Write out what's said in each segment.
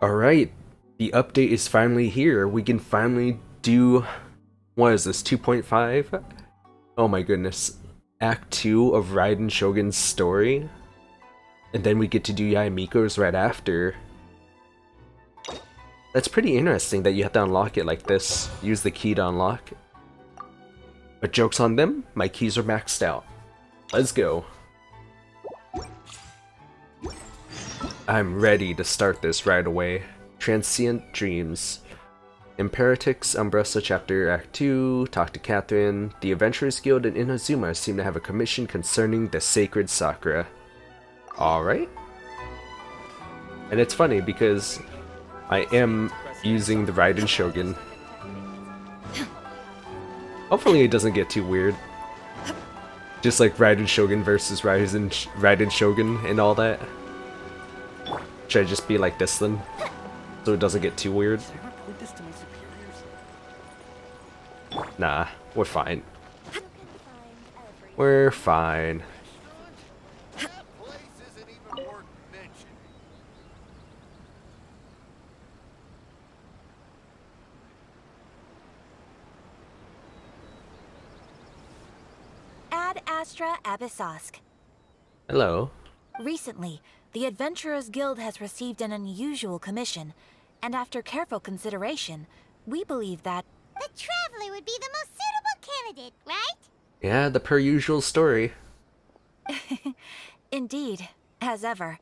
Alright, the update is finally here. We can finally do, what is this, 2.5? Oh my goodness. Act 2 of Raiden Shogun's story. And then we get to do Miko's right after. That's pretty interesting that you have to unlock it like this. Use the key to unlock. But joke's on them, my keys are maxed out. Let's go. I'm ready to start this right away. Transient Dreams. Imperatrix, Umbrosa Chapter Act 2, talk to Catherine. The Adventurers Guild and Inazuma seem to have a commission concerning the sacred Sakura. Alright. And it's funny because I am using the Raiden Shogun. Hopefully it doesn't get too weird. Just like Raiden Shogun versus Raiden Shogun and all that. Should I just be like this then? So it doesn't get too weird? Nah, we're fine. We're fine. Ad Astra Abyssosk. Hello. Recently, the Adventurers Guild has received an unusual commission, and after careful consideration, we believe that the Traveler would be the most suitable candidate, right? Yeah, the per usual story. Indeed, as ever.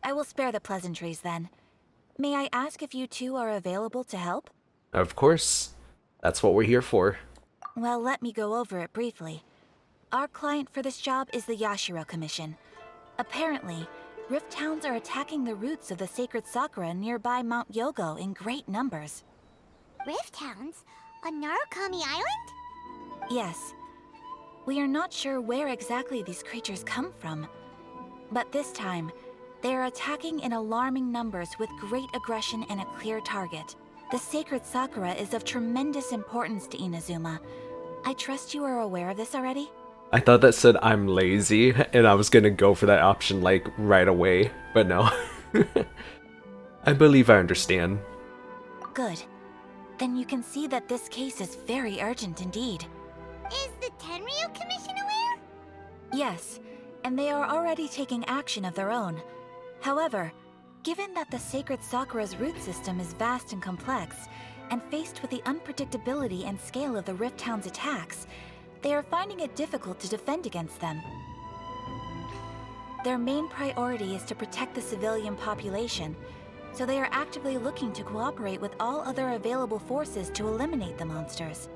I will spare the pleasantries then. May I ask if you two are available to help? Of course. That's what we're here for. Well, let me go over it briefly. Our client for this job is the Yashiro Commission. Apparently, Rift Hounds are attacking the roots of the sacred Sakura nearby Mount Yogo in great numbers. Rift Hounds? On Narukami Island? Yes. We are not sure where exactly these creatures come from. But this time, they are attacking in alarming numbers with great aggression and a clear target. The sacred Sakura is of tremendous importance to Inazuma. I trust you are aware of this already? I thought that said I'm lazy, and I was gonna go for that option like right away, but no. I believe I understand. Good. Then you can see that this case is very urgent indeed. Is the Tenryu Commission aware? Yes, and they are already taking action of their own. However, given that the sacred Sakura's root system is vast and complex, and faced with the unpredictability and scale of the Rift Hound's attacks, they are finding it difficult to defend against them. Their main priority is to protect the civilian population, so they are actively looking to cooperate with all other available forces to eliminate the monsters.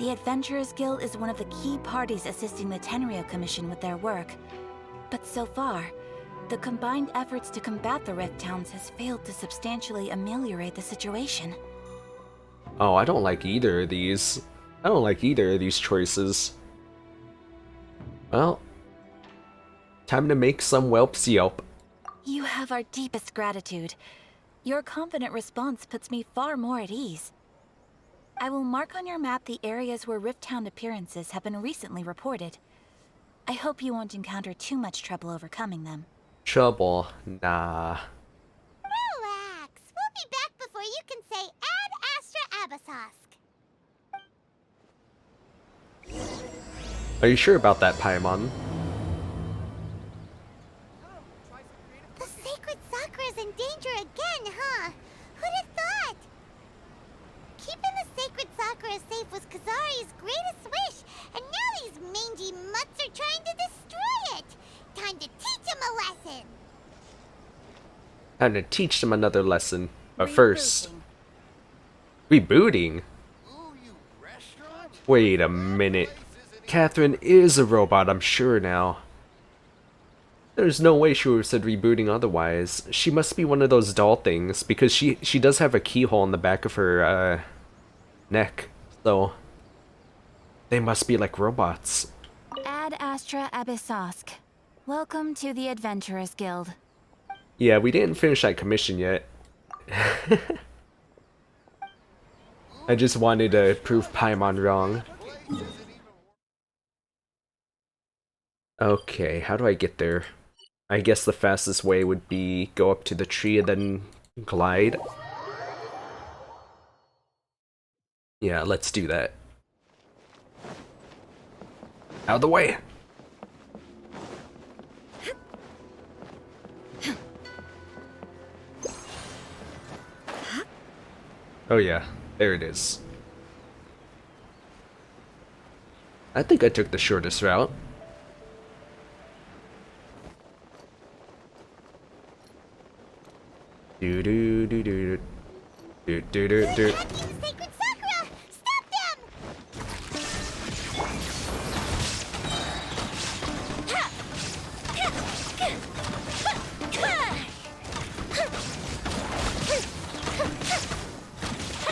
The Adventurers Guild is one of the key parties assisting the Tenryu Commission with their work. But so far, the combined efforts to combat the Rift Hounds has failed to substantially ameliorate the situation. Oh, I don't like either of these. I don't like either of these choices. Well, time to make some whelps yelp. You have our deepest gratitude. Your confident response puts me far more at ease. I will mark on your map the areas where Rift Hound appearances have been recently reported. I hope you won't encounter too much trouble overcoming them. Trouble? Nah. Relax. We'll be back before you can say Ad Astra Abyssosk. Are you sure about that, Paimon? The sacred Sakura's in danger again, huh? Who'd have thought? Keeping the sacred Sakura safe was Kazari's greatest wish, and now these mangy mutts are trying to destroy it. Time to teach him a lesson. Time to teach them another lesson. But first... Rebooting? Wait a minute. Catherine is a robot, I'm sure now. There's no way she would have said rebooting otherwise. She must be one of those doll things, because she does have a keyhole in the back of her, neck. So, they must be like robots. Ad Astra Abyssosk. Welcome to the Adventurers Guild. Yeah, we didn't finish that commission yet. I just wanted to prove Paimon wrong. Okay, how do I get there? I guess the fastest way would be go up to the tree and then Glide. Yeah, let's do that. Out of the way! Oh yeah, there it is. I think I took the shortest route. Do do do do do do do do. Sacred Sakura! Stop them!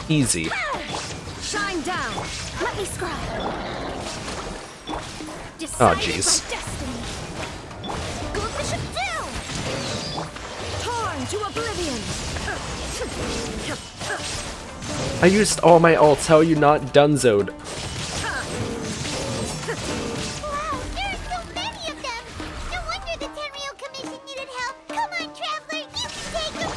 Easy. Shine down. Let me scribe. Oh jeez. Torn to oblivion. I used all my ults. How are you not donezoed? Wow, there are so many of them! No wonder the Tenryou Commission needed help! Come on, Traveler, you can take them!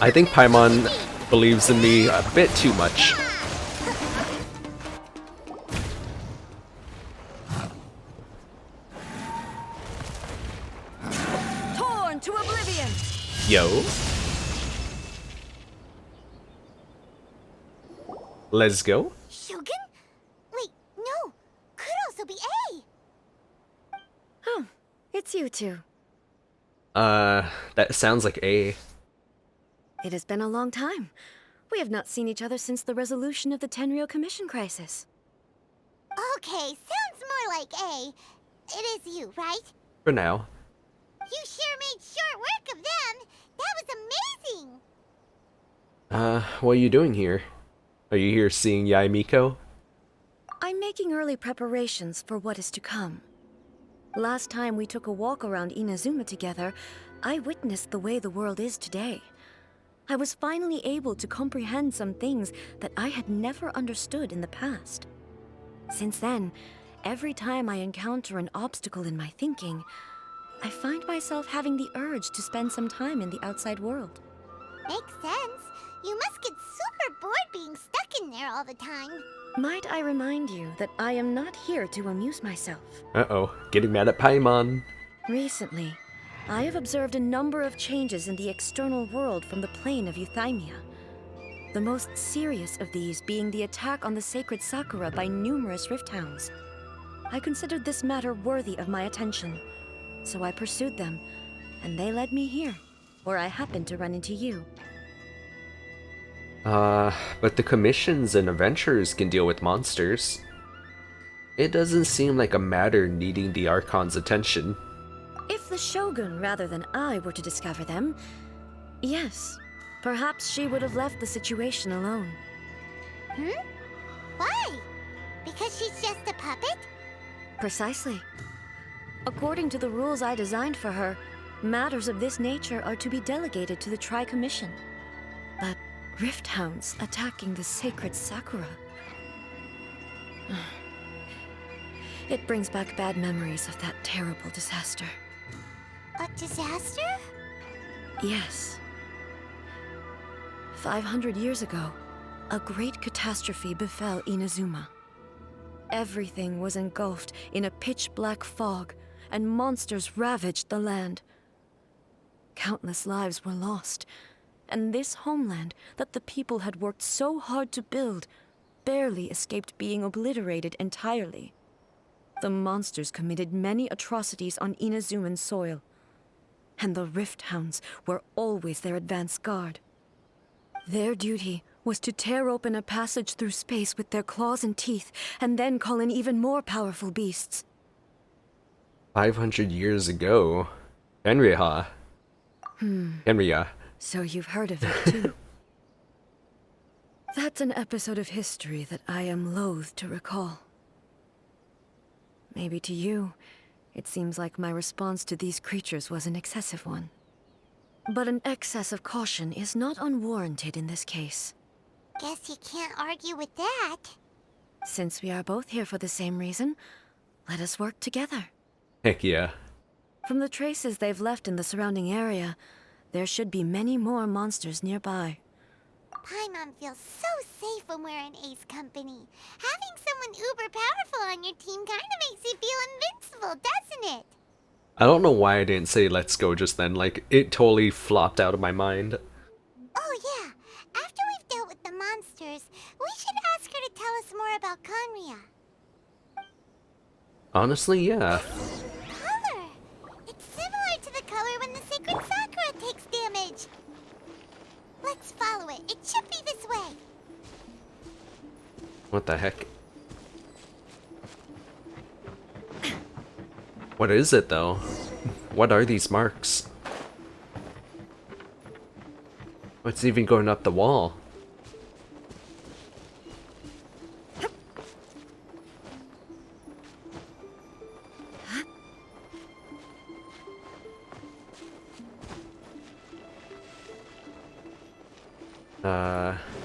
I think Paimon believes in me a bit too much. Torn to oblivion. Yo. Let's go. Shogun? Wait, no! Could also be A! Oh, it's you two. That sounds like A. It has been a long time. We have not seen each other since the resolution of the Tenryou Commission crisis. Okay, sounds more like A. It is you, right? For now. You sure made short work of them! That was amazing! What are you doing here? Are you here seeing Yae Miko? I'm making early preparations for what is to come. Last time we took a walk around Inazuma together, I witnessed the way the world is today. I was finally able to comprehend some things that I had never understood in the past. Since then, every time I encounter an obstacle in my thinking, I find myself having the urge to spend some time in the outside world. Makes sense. You must get super bored being stuck in there all the time. Might I remind you that I am not here to amuse myself. Uh-oh, getting mad at Paimon. Recently, I have observed a number of changes in the external world from the plane of Euthymia. The most serious of these being the attack on the sacred Sakura by numerous rift hounds. I considered this matter worthy of my attention, so I pursued them, and they led me here, where I happened to run into you. But the commissions and adventurers can deal with monsters. It doesn't seem like a matter needing the Archon's attention. If the Shogun rather than I were to discover them, yes, perhaps she would have left the situation alone. Why? Because she's just a puppet? Precisely. According to the rules I designed for her, matters of this nature are to be delegated to the Tri-Commission. But rift hounds attacking the sacred Sakura... It brings back bad memories of that terrible disaster. A disaster? Yes. 500 years ago, a great catastrophe befell Inazuma. Everything was engulfed in a pitch-black fog, and monsters ravaged the land. Countless lives were lost, and this homeland that the people had worked so hard to build barely escaped being obliterated entirely. The monsters committed many atrocities on Inazuman soil, and the rift hounds were always their advance guard. Their duty was to tear open a passage through space with their claws and teeth, and then call in even more powerful beasts. 500 years ago. Henriha. Henria. So you've heard of it, too. That's an episode of history that I am loath to recall. Maybe to you, it seems like my response to these creatures was an excessive one. But an excess of caution is not unwarranted in this case. Guess you can't argue with that. Since we are both here for the same reason, let us work together. Heck yeah. From the traces they've left in the surrounding area, there should be many more monsters nearby. Paimon feels so safe when we're in Ace company. Having someone uber powerful on your team kind of makes you feel invincible, doesn't it? I don't know why I didn't say let's go just then, like, it totally flopped out of my mind. Oh yeah, after we've dealt with the monsters, we should ask her to tell us more about Conria. Honestly, yeah. Color! It's similar to the color when the sacred Sakura takes damage. Let's follow it. It should be this way. What the heck? What is it, though? What are these marks? What's even going up the wall?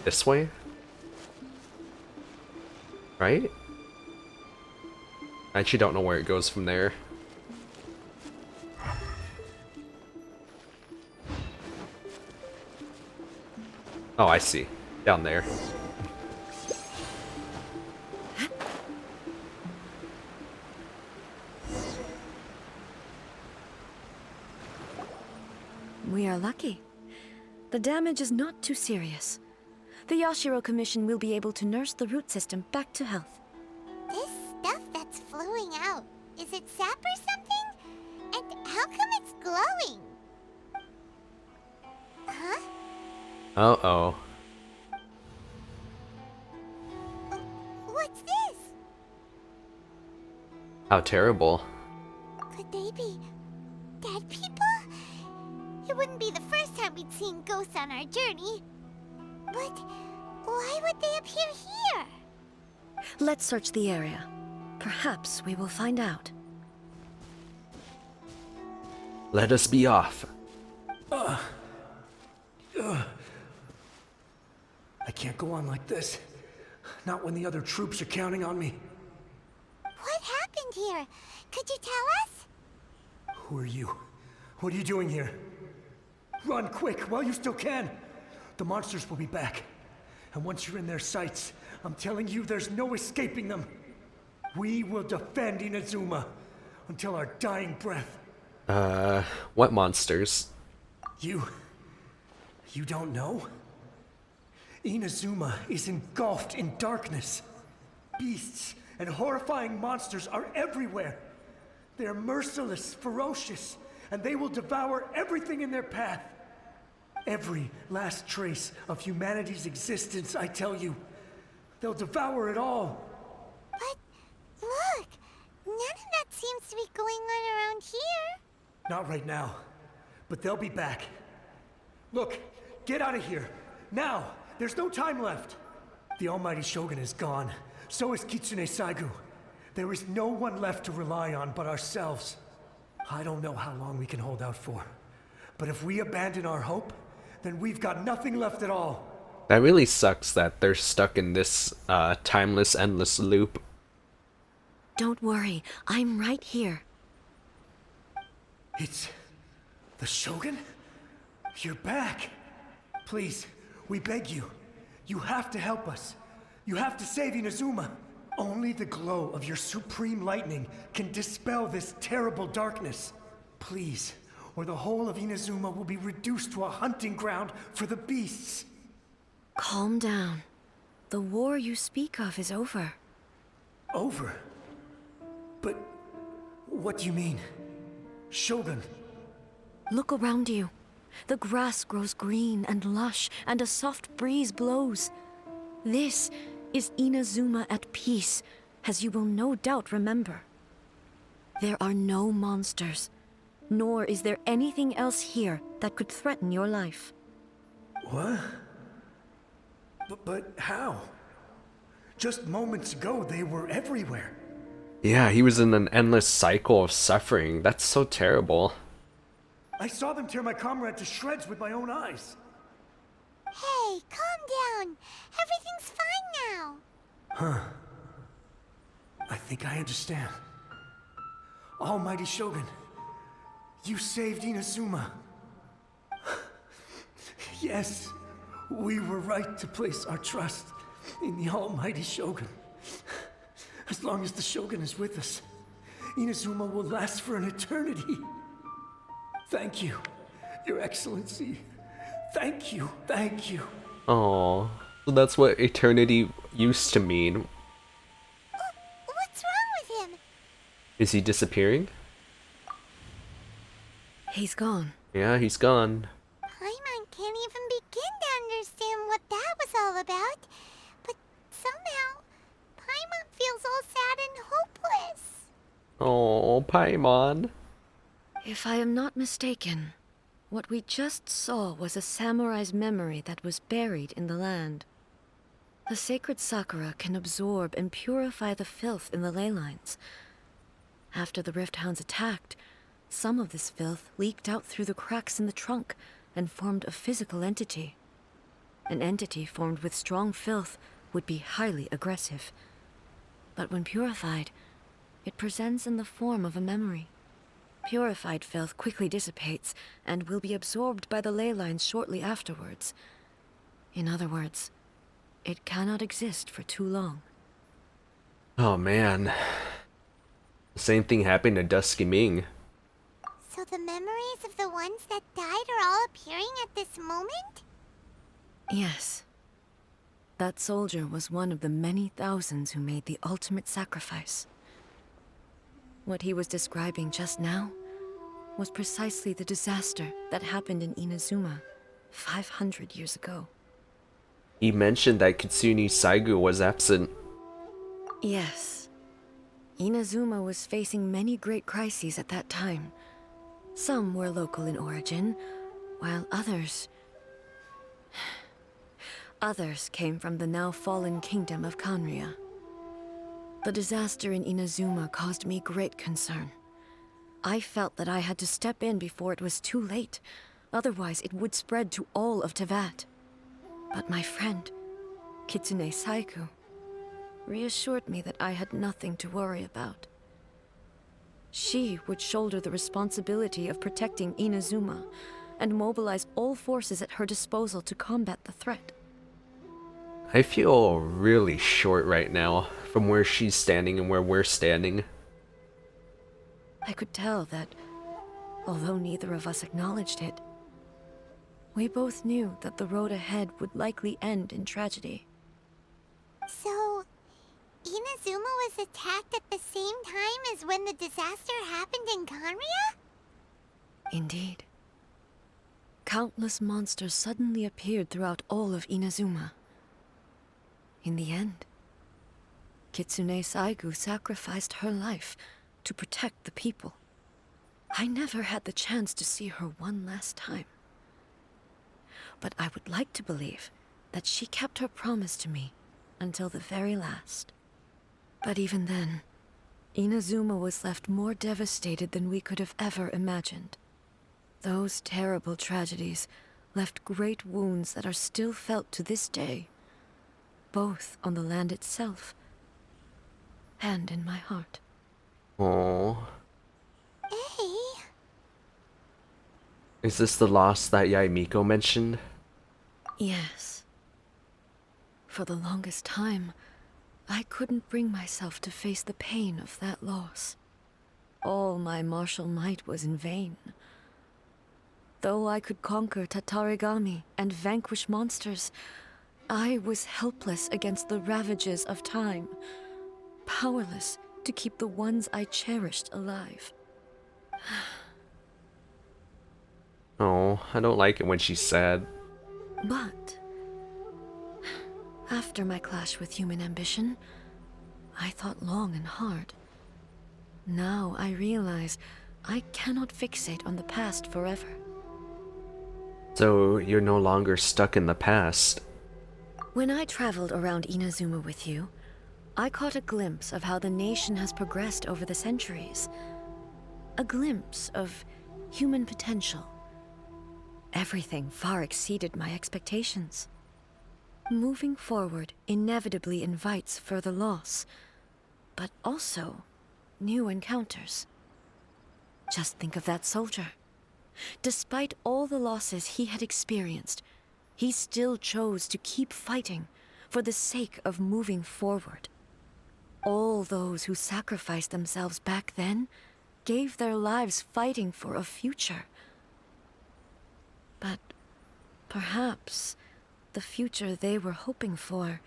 This way? Right? I actually don't know where it goes from there. Oh, I see. Down there. We are lucky. The damage is not too serious. The Yashiro Commission will be able to nurse the root system back to health. This stuff that's flowing out, is it sap or something? And how come it's glowing? Huh? Uh-oh. What's this? How terrible. Could they be dead people? It wouldn't be the first time we'd seen ghosts on our journey. But why would they appear here? Let's search the area. Perhaps we will find out. Let us be off. I can't go on like this. Not when the other troops are counting on me. What happened here? Could you tell us? Who are you? What are you doing here? Run quick while you still can. The monsters will be back. And once you're in their sights, I'm telling you there's no escaping them. We will defend Inazuma until our dying breath. What monsters? You don't know? Inazuma is engulfed in darkness. Beasts and horrifying monsters are everywhere. They're merciless, ferocious, and they will devour everything in their path. Every last trace of humanity's existence, I tell you. They'll devour it all. But look, none of that seems to be going on around here. Not right now, but they'll be back. Look, get out of here. Now, there's no time left. The almighty Shogun is gone. So is Kitsune Saigu. There is no one left to rely on but ourselves. I don't know how long we can hold out for. But if we abandon our hope, then we've got nothing left at all. That really sucks that they're stuck in this timeless, endless loop. Don't worry, I'm right here. It's the Shogun? You're back. Please, we beg you. You have to help us. You have to save Inazuma. Only the glow of your supreme lightning can dispel this terrible darkness. Please, or the whole of Inazuma will be reduced to a hunting ground for the beasts. Calm down. The war you speak of is over. Over? But what do you mean? Shogun? Look around you. The grass grows green and lush, and a soft breeze blows. This is Inazuma at peace, as you will no doubt remember. There are no monsters, nor is there anything else here that could threaten your life. What? But how? Just moments ago, they were everywhere. Yeah, he was in an endless cycle of suffering. That's so terrible. I saw them tear my comrade to shreds with my own eyes. Hey, calm down. Everything's fine now. Huh. I think I understand. Almighty Shogun, You saved Inazuma. Yes, we were right to place our trust in the almighty Shogun. As long as the Shogun is with us, Inazuma will last for an eternity. Thank you, Your Excellency. Thank you, thank you. Oh, so that's what eternity used to mean. What's wrong with him? Is he disappearing? He's gone. Yeah, he's gone. Paimon can't even begin to understand what that was all about. But somehow, Paimon feels all sad and hopeless. Oh, Paimon. If I am not mistaken, what we just saw was a samurai's memory that was buried in the land. The sacred sakura can absorb and purify the filth in the ley lines. After the rift hounds attacked, some of this filth leaked out through the cracks in the trunk and formed a physical entity. An entity formed with strong filth would be highly aggressive. But when purified, it presents in the form of a memory. Purified filth quickly dissipates and will be absorbed by the ley lines shortly afterwards. In other words, it cannot exist for too long. Oh man. The same thing happened to Dusky Ming. So the memories of the ones that died are all appearing at this moment? Yes. That soldier was one of the many thousands who made the ultimate sacrifice. What he was describing just now was precisely the disaster that happened in Inazuma 500 years ago. He mentioned that Kitsune Saigu was absent. Yes. Inazuma was facing many great crises at that time. Some were local in origin, while others came from the now fallen kingdom of Kanria. The disaster in Inazuma caused me great concern. I felt that I had to step in before it was too late, otherwise it would spread to all of Teyvat. But my friend, Kitsune Saigu, reassured me that I had nothing to worry about. She would shoulder the responsibility of protecting Inazuma and mobilize all forces at her disposal to combat the threat. I feel really short right now from where she's standing and where we're standing. I could tell that, although neither of us acknowledged it, we both knew that the road ahead would likely end in tragedy. So, Inazuma was attacked at the same time as when the disaster happened in Kanria? Indeed. Countless monsters suddenly appeared throughout all of Inazuma. In the end, Kitsune Saigu sacrificed her life to protect the people. I never had the chance to see her one last time. But I would like to believe that she kept her promise to me until the very last. But even then, Inazuma was left more devastated than we could have ever imagined. Those terrible tragedies left great wounds that are still felt to this day, both on the land itself and in my heart. Oh, Hey, is this the loss that Miko mentioned? Yes. For the longest time, I couldn't bring myself to face the pain of that loss. All my martial might was in vain. Though I could conquer Tatarigami and vanquish monsters, I was helpless against the ravages of time, powerless to keep the ones I cherished alive. Oh, I don't like it when she's sad. But after my clash with human ambition, I thought long and hard. Now I realize I cannot fixate on the past forever. So you're no longer stuck in the past. When I traveled around Inazuma with you, I caught a glimpse of how the nation has progressed over the centuries. A glimpse of human potential. Everything far exceeded my expectations. Moving forward inevitably invites further loss, but also new encounters. Just think of that soldier. Despite all the losses he had experienced, he still chose to keep fighting for the sake of moving forward. All those who sacrificed themselves back then gave their lives fighting for a future. But perhaps the future they were hoping for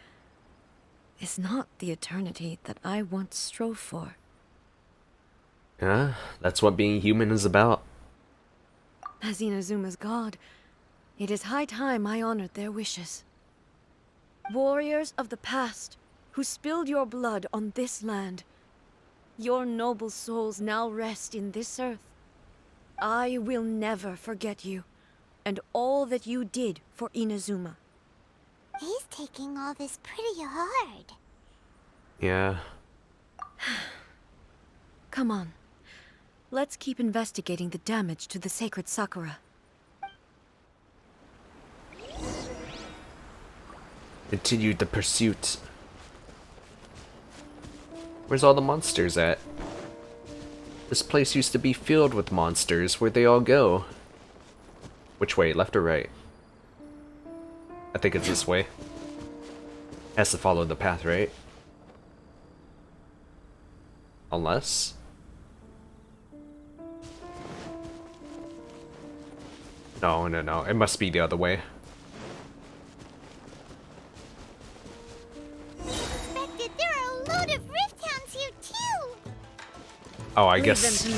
is not the eternity that I once strove for. Yeah, that's what being human is about. As Inazuma's god, it is high time I honored their wishes. Warriors of the past, who spilled your blood on this land, your noble souls now rest in this earth. I will never forget you, and all that you did for Inazuma. He's taking all this pretty hard. Yeah. Come on. Let's keep investigating the damage to the sacred Sakura. Continued the pursuit. Where's all the monsters at? This place used to be filled with monsters. Where'd they all go? Which way, left or right? I think it's this way. Has to follow the path, right? Unless... No, it must be the other way. Expected there are a load of rift hounds here too. Oh, I guess...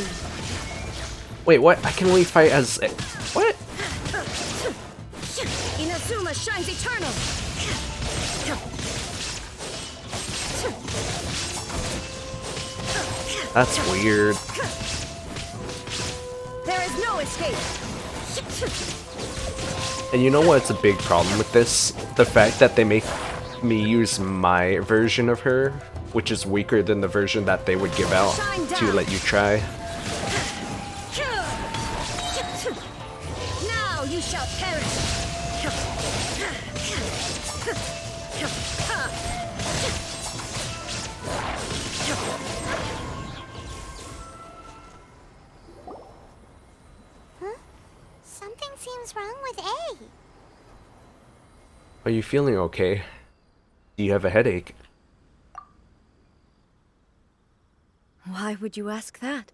Wait, what? I can only fight as... What? Inazuma shines eternal! That's weird. There is no escape! And you know what's a big problem with this? The fact that they make me use my version of her, which is weaker than the version that they would give out to let you try. Now you shall perish! Something seems wrong with A. Are you feeling okay? Do you have a headache? Why would you ask that?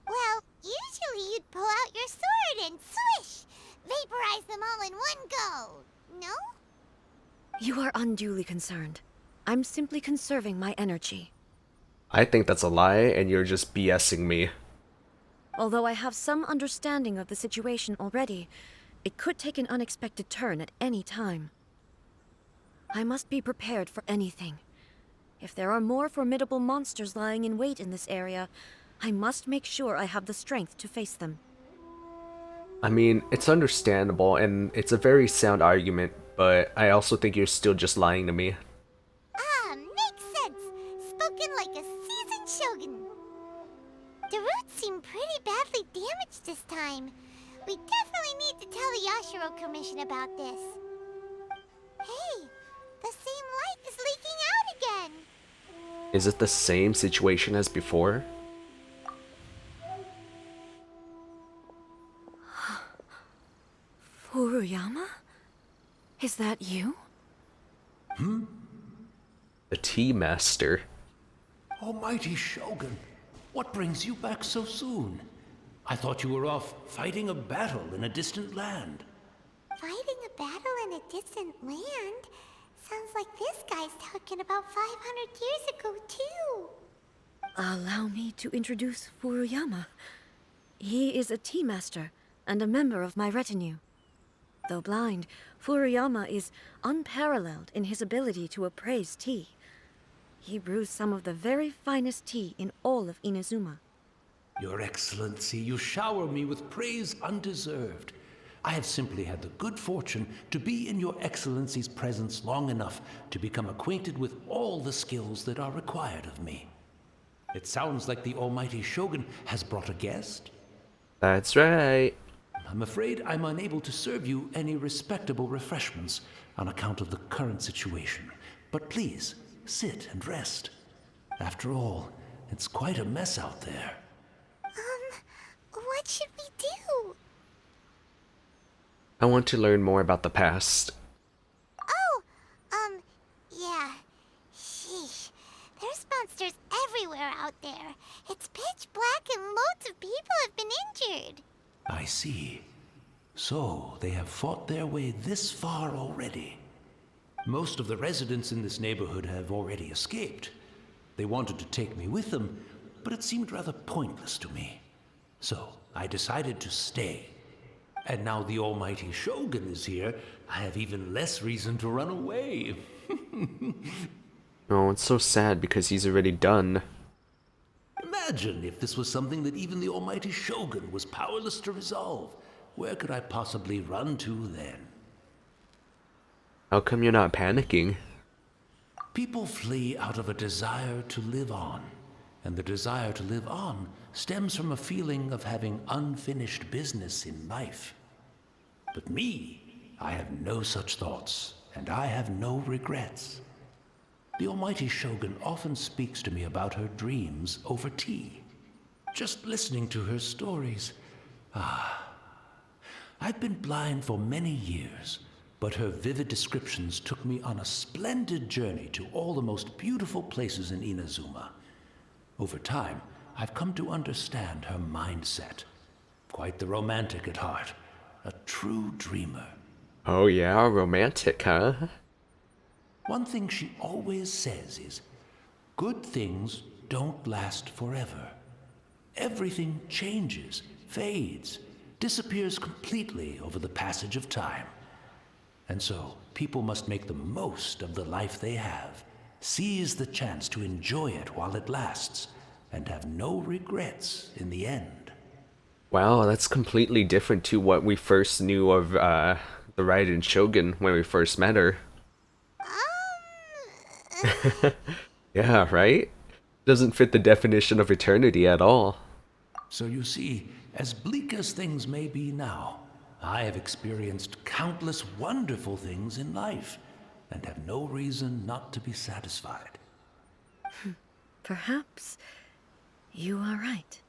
Well, usually you'd pull out your sword and swish! Vaporize them all in one go! No? You are unduly concerned. I'm simply conserving my energy. I think that's a lie, and you're just BSing me. Although I have some understanding of the situation already, it could take an unexpected turn at any time. I must be prepared for anything. If there are more formidable monsters lying in wait in this area, I must make sure I have the strength to face them. I mean, it's understandable, and it's a very sound argument, but I also think you're still just lying to me. Ah, makes sense! Spoken like a seasoned shogun. The roots seem pretty badly damaged this time. We definitely need to tell the Yashiro Commission about this. Hey, the same light is leaking out again! Is it the same situation as before? Furuyama? Is that you? The Tea Master. Almighty Shogun, what brings you back so soon? I thought you were off fighting a battle in a distant land. Fighting a battle in a distant land? Sounds like this guy's talking about 500 years ago, too. Allow me to introduce Furuyama. He is a tea master and a member of my retinue. Though blind, Furuyama is unparalleled in his ability to appraise tea. He brews some of the very finest tea in all of Inazuma. Your Excellency, you shower me with praise undeserved. I have simply had the good fortune to be in your Excellency's presence long enough to become acquainted with all the skills that are required of me. It sounds like the Almighty Shogun has brought a guest. That's right. I'm afraid I'm unable to serve you any respectable refreshments on account of the current situation. But please, sit and rest. After all, it's quite a mess out there. I want to learn more about the past. Oh, yeah. Sheesh. There's monsters everywhere out there. It's pitch black and loads of people have been injured. I see. So, they have fought their way this far already. Most of the residents in this neighborhood have already escaped. They wanted to take me with them, but it seemed rather pointless to me. So, I decided to stay. And now the almighty Shogun is here, I have even less reason to run away. Oh, it's so sad because he's already done. Imagine if this was something that even the almighty Shogun was powerless to resolve. Where could I possibly run to then? How come you're not panicking? People flee out of a desire to live on, and the desire to live on stems from a feeling of having unfinished business in life. But me, I have no such thoughts, and I have no regrets. The almighty Shogun often speaks to me about her dreams over tea. Just listening to her stories. I've been blind for many years, but her vivid descriptions took me on a splendid journey to all the most beautiful places in Inazuma. Over time, I've come to understand her mindset. Quite the romantic at heart, a true dreamer. Oh yeah, romantic, huh? One thing she always says is, good things don't last forever. Everything changes, fades, disappears completely over the passage of time. And so, people must make the most of the life they have, seize the chance to enjoy it while it lasts, and have no regrets in the end. Wow, that's completely different to what we first knew of the Raiden Shogun when we first met her. Yeah, right? Doesn't fit the definition of eternity at all. So you see, as bleak as things may be now, I have experienced countless wonderful things in life, and have no reason not to be satisfied. Perhaps you are right.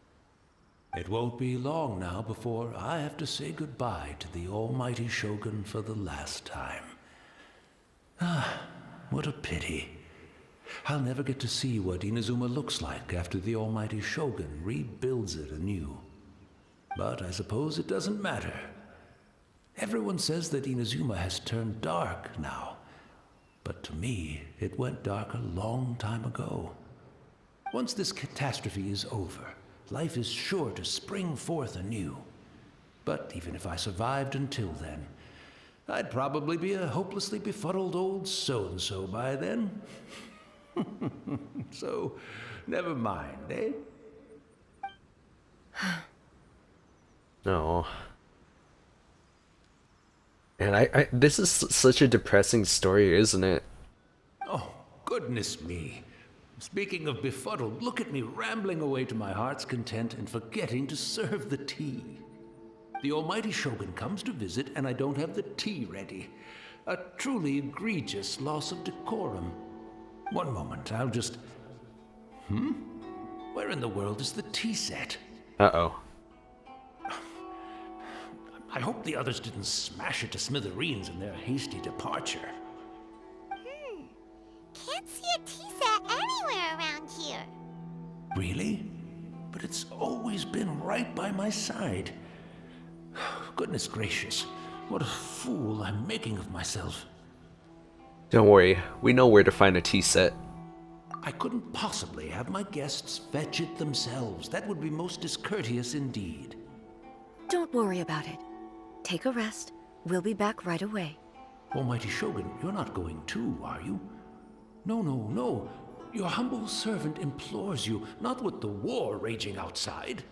It won't be long now before I have to say goodbye to the almighty Shogun for the last time. What a pity. I'll never get to see what Inazuma looks like after the almighty Shogun rebuilds it anew. But I suppose it doesn't matter. Everyone says that Inazuma has turned dark now, but to me, it went dark a long time ago. Once this catastrophe is over, life is sure to spring forth anew. But even if I survived until then, I'd probably be a hopelessly befuddled old so-and-so by then. So, never mind, eh? No. And I this is such a depressing story, isn't it? Oh, goodness me. Speaking of befuddled, look at me rambling away to my heart's content and forgetting to serve the tea. The almighty Shogun comes to visit and I don't have the tea ready. A truly egregious loss of decorum. One moment, I'll just... Where in the world is the tea set? Uh-oh. I hope the others didn't smash it to smithereens in their hasty departure. Can't see a tea set anywhere around here. Really? But it's always been right by my side. Goodness gracious, what a fool I'm making of myself. Don't worry, we know where to find a tea set. I couldn't possibly have my guests fetch it themselves. That would be most discourteous indeed. Don't worry about it. Take a rest. We'll be back right away. Almighty Shogun, you're not going too, are you? No. Your humble servant implores you, not with the war raging outside.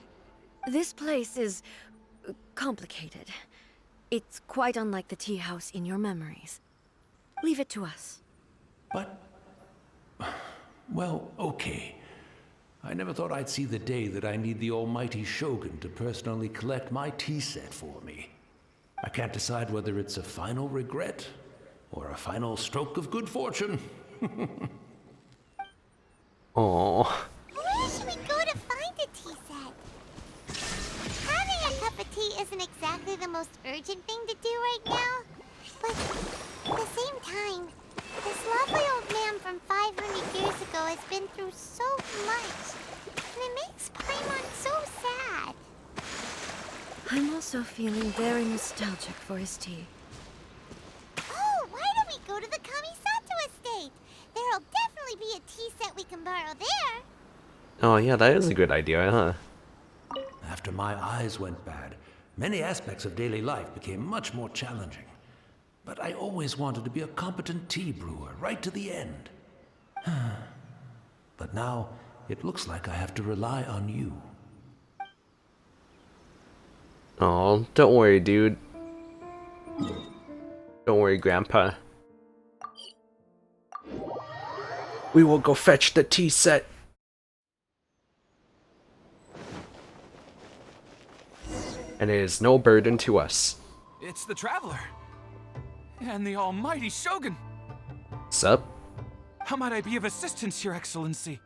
This place is complicated. It's quite unlike the tea house in your memories. Leave it to us. But... well, okay. I never thought I'd see the day that I need the almighty Shogun to personally collect my tea set for me. I can't decide whether it's a final regret or a final stroke of good fortune. Aww. Where should we go to find a tea set? Having a cup of tea isn't exactly the most most urgent thing to do right now. But at the same time, this lovely old man from 500 years ago has been through so much. And it makes Paimon so sad. I'm also feeling very nostalgic for his tea. Oh, why don't we go to the Kamisato estate? There'll definitely be a tea set we can borrow there. Oh yeah, that is a good idea, huh? After my eyes went bad, many aspects of daily life became much more challenging. But I always wanted to be a competent tea brewer right to the end. But now, it looks like I have to rely on you. Oh, don't worry, dude. Don't worry, Grandpa. We will go fetch the tea set. And it is no burden to us. It's the Traveler. And the almighty Shogun. Sup? How might I be of assistance, Your Excellency?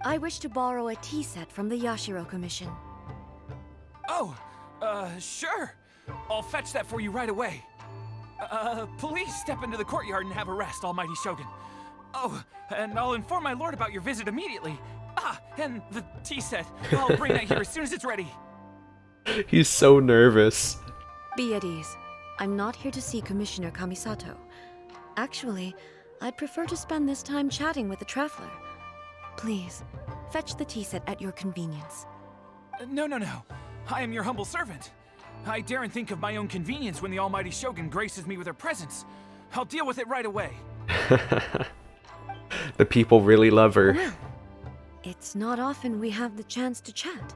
I wish to borrow a tea set from the Yashiro Commission. Oh, sure. I'll fetch that for you right away. Please step into the courtyard and have a rest, almighty Shogun. Oh, and I'll inform my lord about your visit immediately. Ah, and the tea set. I'll bring that here as soon as it's ready. He's so nervous. Be at ease. I'm not here to see Commissioner Kamisato. Actually, I'd prefer to spend this time chatting with the Traveler. Please, fetch the tea set at your convenience. No. I am your humble servant. I daren't think of my own convenience when the almighty Shogun graces me with her presence. I'll deal with it right away. The people really love her. Well, it's not often we have the chance to chat.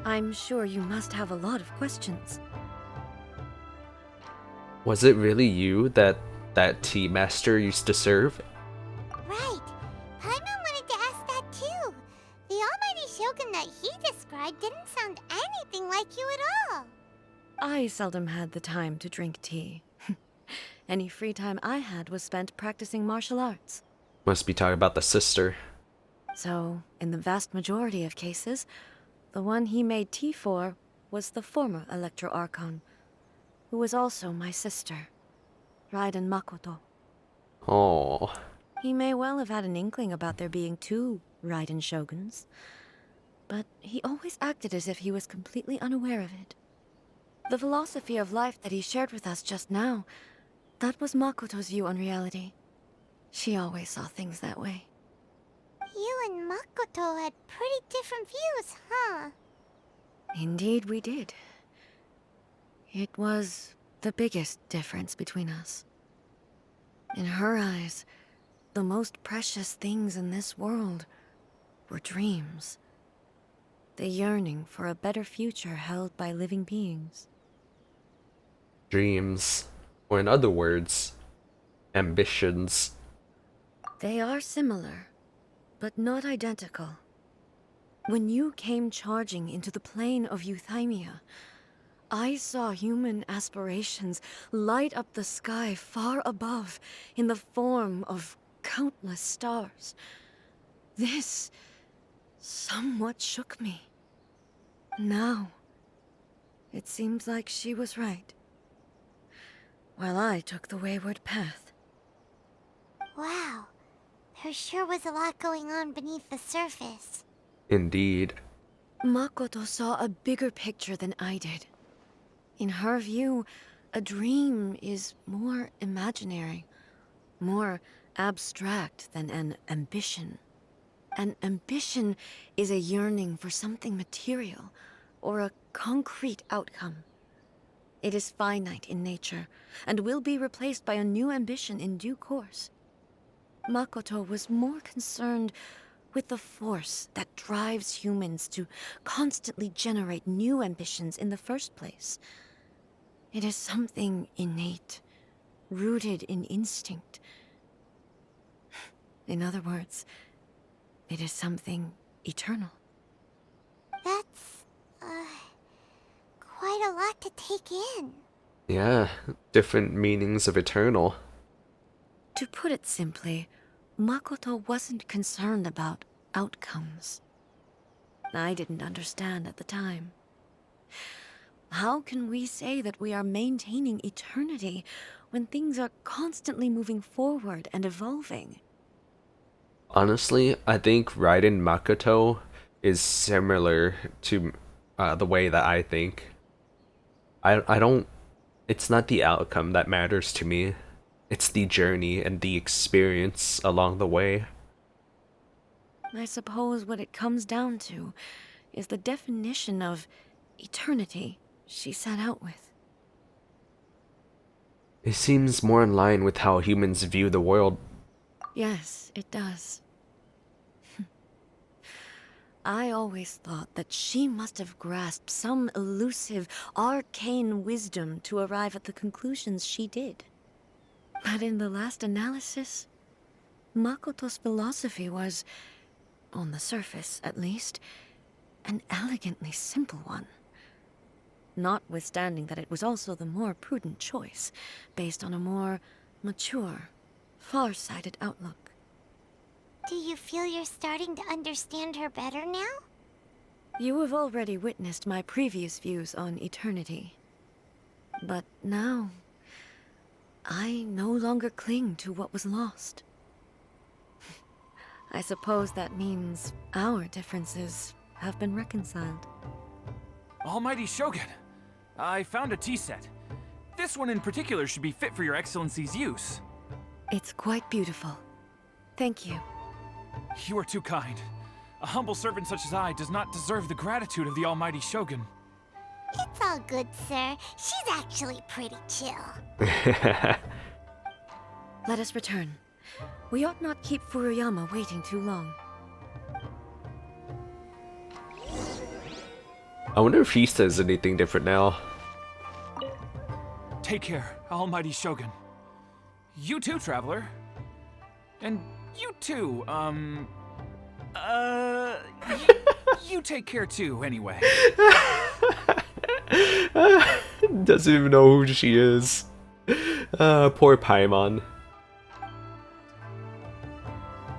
I'm sure you must have a lot of questions. Was it really you that tea master used to serve? Right. Paimon wanted to ask that too. The almighty Shogun that he described didn't sound anything like you at all. I seldom had the time to drink tea. Any free time I had was spent practicing martial arts. Must be talking about the sister. So, in the vast majority of cases, the one he made tea for was the former Electro Archon, who was also my sister, Raiden Makoto. Oh. He may well have had an inkling about there being two Raiden Shoguns, but he always acted as if he was completely unaware of it. The philosophy of life that he shared with us just now, that was Makoto's view on reality. She always saw things that way. You and Makoto had pretty different views, huh? Indeed we did. It was the biggest difference between us. In her eyes, the most precious things in this world were dreams. The yearning for a better future held by living beings. Dreams. Or in other words, ambitions. They are similar, but not identical. When you came charging into the plane of Euthymia, I saw human aspirations light up the sky far above in the form of countless stars. This somewhat shook me. Now, it seems like she was right, while I took the wayward path. Wow. There sure was a lot going on beneath the surface. Indeed. Makoto saw a bigger picture than I did. In her view, a dream is more imaginary, more abstract than an ambition. An ambition is a yearning for something material, or a concrete outcome. It is finite in nature, and will be replaced by a new ambition in due course. Makoto was more concerned with the force that drives humans to constantly generate new ambitions in the first place. It is something innate, rooted in instinct. In other words, it is something eternal. That's, quite a lot to take in. Yeah, different meanings of eternal. To put it simply, Makoto wasn't concerned about outcomes. I didn't understand at the time. How can we say that we are maintaining eternity when things are constantly moving forward and evolving? Honestly, I think Raiden Makoto is similar to the way that I think. I don't. It's not the outcome that matters to me. It's the journey and the experience along the way. I suppose what it comes down to is the definition of eternity she set out with. It seems more in line with how humans view the world. Yes, it does. I always thought that she must have grasped some elusive, arcane wisdom to arrive at the conclusions she did. But in the last analysis, Makoto's philosophy was, on the surface at least, an elegantly simple one. Notwithstanding that it was also the more prudent choice, based on a more mature, far-sighted outlook. Do you feel you're starting to understand her better now? You have already witnessed my previous views on eternity. But now, I no longer cling to what was lost. I suppose that means our differences have been reconciled. Almighty Shogun, I found a tea set. This one in particular should be fit for your Excellency's use. It's quite beautiful. Thank you. You are too kind. A humble servant such as I does not deserve the gratitude of the Almighty Shogun. It's all good, sir. She's actually pretty chill. Let us return. We ought not keep Furuyama waiting too long. I wonder if he says anything different now. Take care, Almighty Shogun. You too, traveler. And you too, you take care too, anyway. Doesn't even know who she is. Poor Paimon.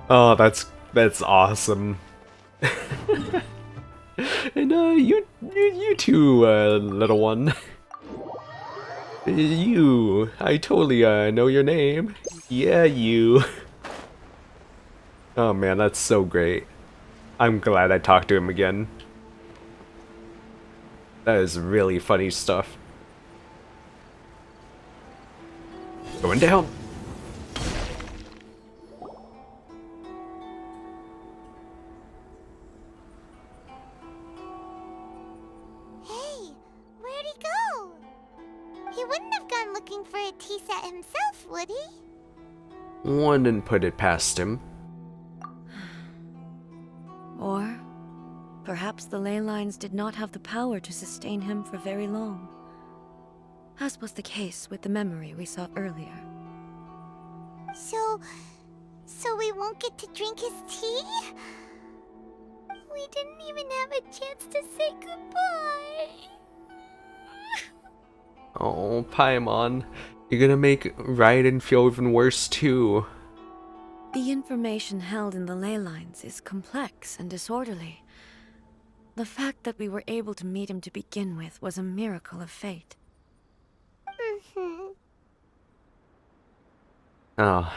Oh, that's awesome. And you too, little one. You, I totally know your name. Yeah, you. Oh man, that's so great. I'm glad I talked to him again. That is really funny stuff. Going down. Hey, where'd he go? He wouldn't have gone looking for a tea set himself, would he? One didn't put it past him. Or perhaps the ley lines did not have the power to sustain him for very long, as was the case with the memory we saw earlier. So we won't get to drink his tea? We didn't even have a chance to say goodbye. Oh, Paimon. You're gonna make Raiden feel even worse too. The information held in the ley lines is complex and disorderly. The fact that we were able to meet him to begin with was a miracle of fate. Oh,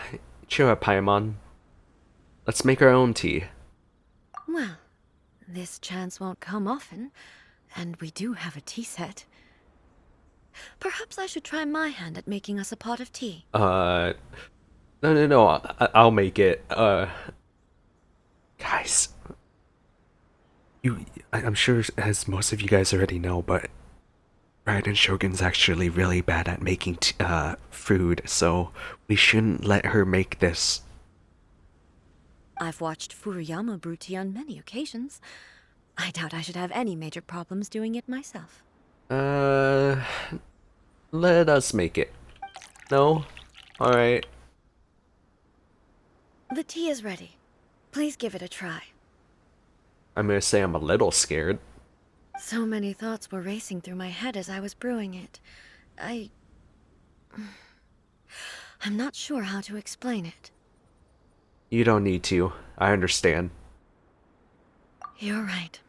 cheer up, Paimon. Let's make our own tea. Well, this chance won't come often, and we do have a tea set. Perhaps I should try my hand at making us a pot of tea. No, I'll make it. Guys. I'm sure, as most of you guys already know, but Raiden Shogun's actually really bad at making food, so we shouldn't let her make this. I've watched Furuyama brew tea on many occasions. I doubt I should have any major problems doing it myself. Let us make it. No? Alright. The tea is ready. Please give it a try. I'm gonna say I'm a little scared. So many thoughts were racing through my head as I was brewing it. I'm not sure how to explain it. You don't need to. I understand. You're right.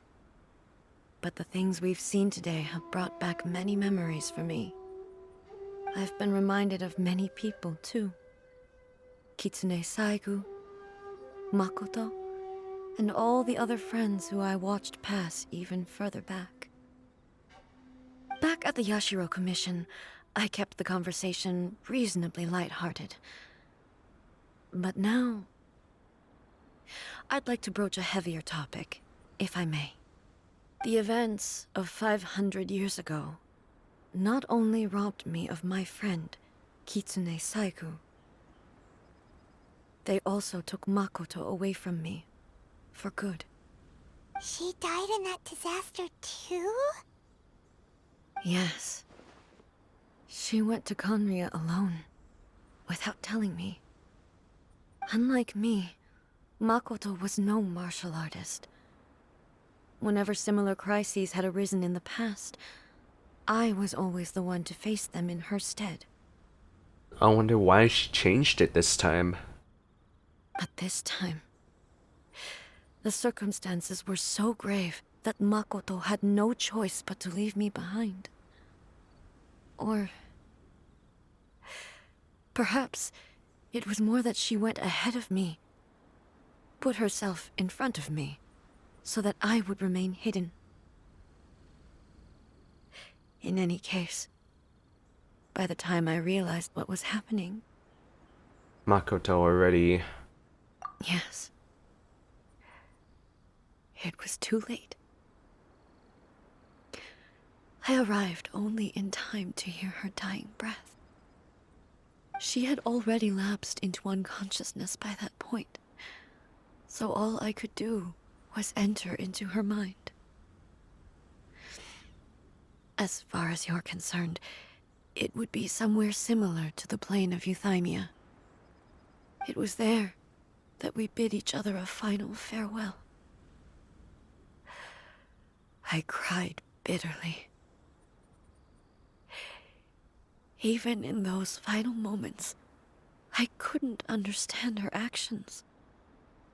but the things we've seen today have brought back many memories for me. I've been reminded of many people, too. Kitsune Saigu, Makoto, and all the other friends who I watched pass even further back. Back at the Yashiro Commission, I kept the conversation reasonably lighthearted. But now, I'd like to broach a heavier topic, if I may. The events of 500 years ago not only robbed me of my friend, Kitsune Saigu, they also took Makoto away from me, for good. She died in that disaster too? Yes. She went to Conria alone, without telling me. Unlike me, Makoto was no martial artist. Whenever similar crises had arisen in the past, I was always the one to face them in her stead. I wonder why she changed it this time. But this time, the circumstances were so grave that Makoto had no choice but to leave me behind. Or perhaps it was more that she went ahead of me, put herself in front of me, so that I would remain hidden. In any case, by the time I realized what was happening... Makoto already... Yes. It was too late. I arrived only in time to hear her dying breath. She had already lapsed into unconsciousness by that point, so all I could do was enter into her mind. As far as you're concerned, it would be somewhere similar to the plane of Euthymia. It was there that we bid each other a final farewell. I cried bitterly. Even in those final moments, I couldn't understand her actions.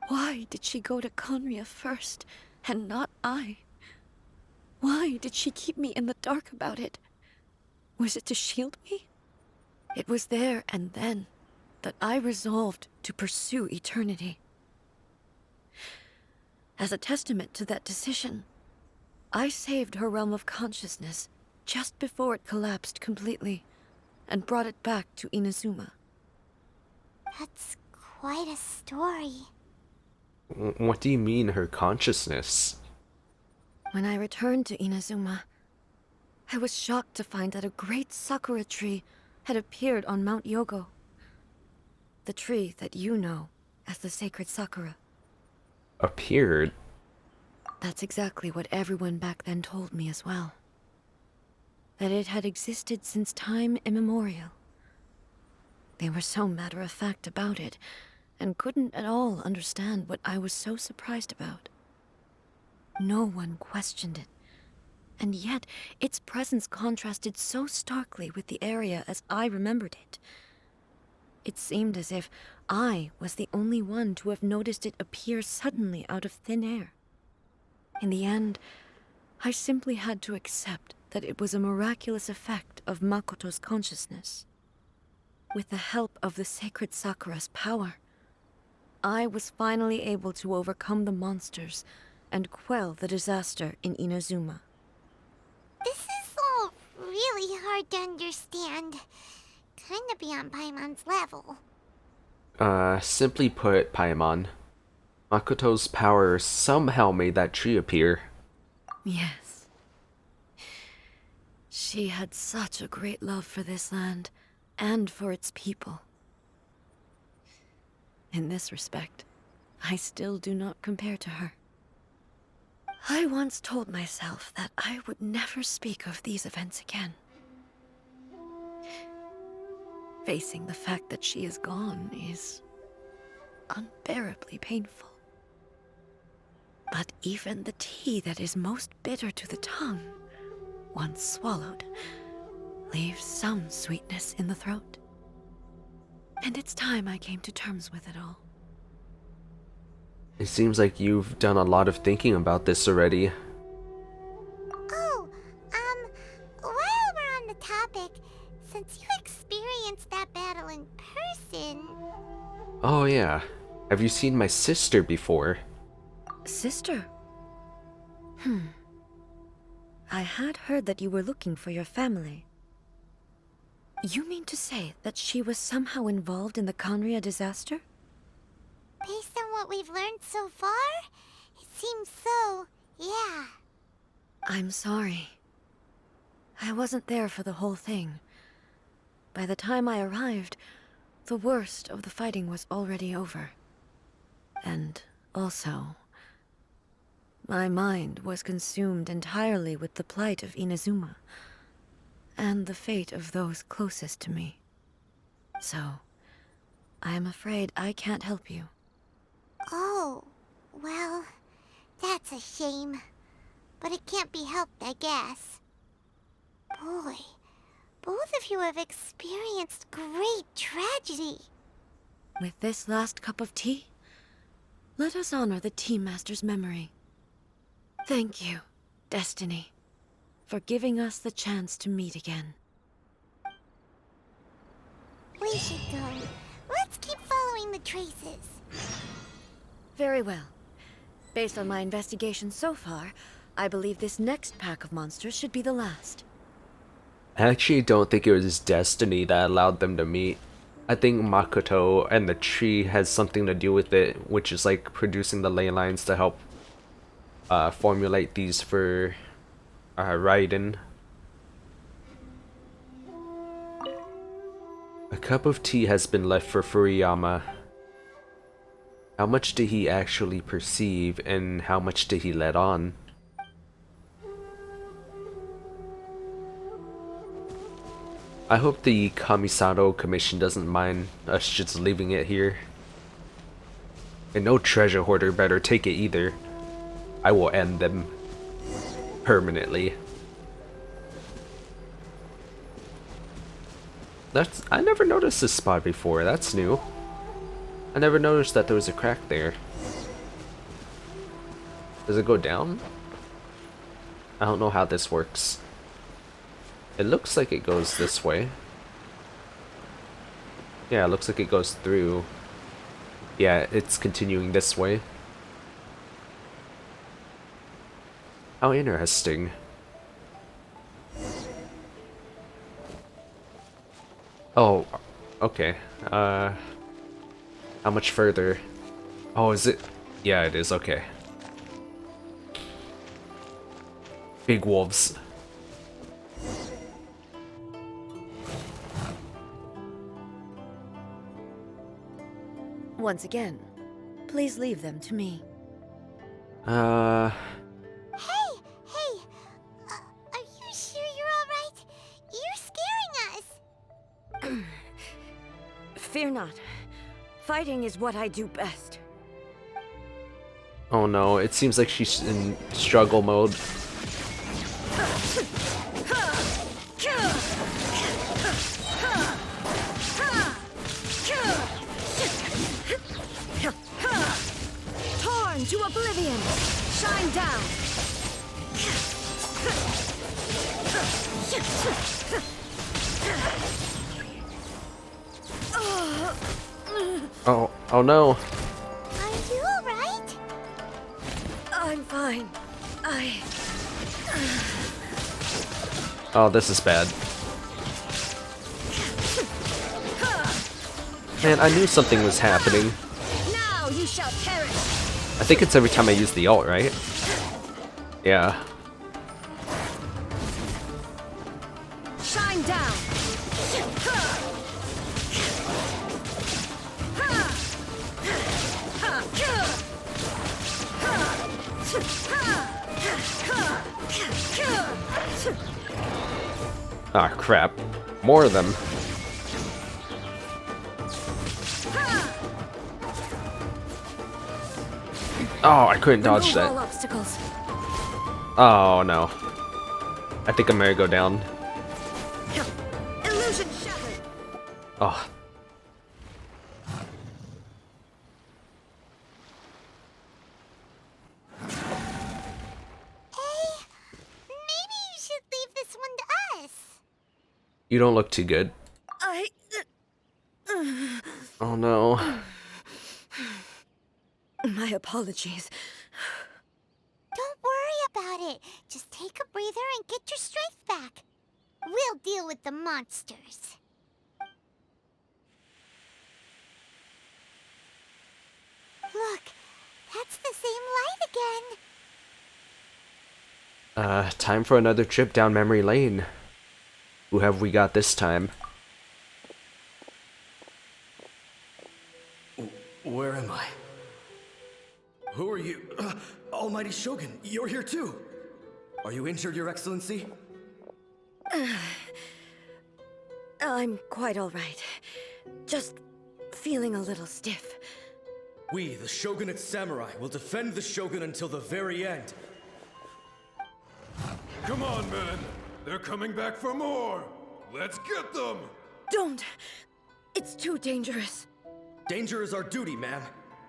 Why did she go to Conria first, and not I? Why did she keep me in the dark about it? Was it to shield me? It was there and then that I resolved to pursue eternity. As a testament to that decision, I saved her realm of consciousness just before it collapsed completely, and brought it back to Inazuma. That's quite a story. What do you mean, her consciousness? When I returned to Inazuma, I was shocked to find that a great sakura tree had appeared on Mount Yogo. The tree that you know as the sacred sakura. Appeared? That's exactly what everyone back then told me as well. That it had existed since time immemorial. They were so matter-of-fact about it, and couldn't at all understand what I was so surprised about. No one questioned it, and yet its presence contrasted so starkly with the area as I remembered it. It seemed as if I was the only one to have noticed it appear suddenly out of thin air. In the end, I simply had to accept that it was a miraculous effect of Makoto's consciousness. With the help of the sacred Sakura's power, I was finally able to overcome the monsters and quell the disaster in Inazuma. This is all really hard to understand. Kinda beyond Paimon's level. Simply put, Paimon, Makoto's power somehow made that tree appear. Yes. She had such a great love for this land, and for its people. In this respect, I still do not compare to her. I once told myself that I would never speak of these events again. Facing the fact that she is gone is unbearably painful. But even the tea that is most bitter to the tongue, once swallowed, leaves some sweetness in the throat. And it's time I came to terms with it all. It seems like you've done a lot of thinking about this already. topic, since you experienced that battle in person... Oh yeah. Have you seen my sister before? Sister? I had heard that you were looking for your family. You mean to say that she was somehow involved in the Conria disaster? Based on what we've learned so far, it seems so, yeah. I'm sorry. I wasn't there for the whole thing. By the time I arrived, the worst of the fighting was already over. And also, my mind was consumed entirely with the plight of Inazuma, and the fate of those closest to me. So, I am afraid I can't help you. Oh, well, that's a shame. But it can't be helped, I guess. Boy, both of you have experienced great tragedy. With this last cup of tea, let us honor the Tea Master's memory. Thank you, Destiny, for giving us the chance to meet again. We should go. Let's keep following the traces. Very well. Based on my investigation so far, I believe this next pack of monsters should be the last. I actually don't think it was destiny that allowed them to meet. I think Makoto and the tree has something to do with it, which is like producing the ley lines to help formulate these for Raiden. A cup of tea has been left for Furiyama. How much did he actually perceive, and how much did he let on? I hope the Kamisato Commission doesn't mind us just leaving it here. And no treasure hoarder better take it either. I will end them permanently. I never noticed this spot before, that's new. I never noticed that there was a crack there. Does it go down? I don't know how this works. It looks like it goes this way. Yeah, it looks like it goes through. Yeah, it's continuing this way. How interesting. Oh, okay. How much further? Oh, is it? Yeah, it is, okay. Big wolves. Once again, please leave them to me. Hey! Are you sure you're alright? You're scaring us! Fear not. Fighting is what I do best. Oh no, it seems like she's in struggle mode. Torn to oblivion! Shine down! Oh no. Are you alright? I'm fine. Oh, this is bad. Man, I knew something was happening. Now you shall perish! I think it's every time I use the ult, right? Yeah. Shine down! Ah, crap. More of them. Oh, I couldn't dodge Remove all that. obstacles. Oh no. I think I'm gonna go down. Illusion shattered. Oh. Maybe you should leave this one to us. You don't look too good. Oh no. My apologies. Don't worry about it. Just take a breather and get your strength back. We'll deal with the monsters. Look, that's the same light again. Time for another trip down memory lane. Who have we got this time? Where am I? Who are you? Almighty Shogun, you're here too! Are you injured, Your Excellency? I'm quite all right. Just feeling a little stiff. We, the Shogunate Samurai, will defend the Shogun until the very end. Come on, men! They're coming back for more! Let's get them! Don't! It's too dangerous. Danger is our duty, ma'am.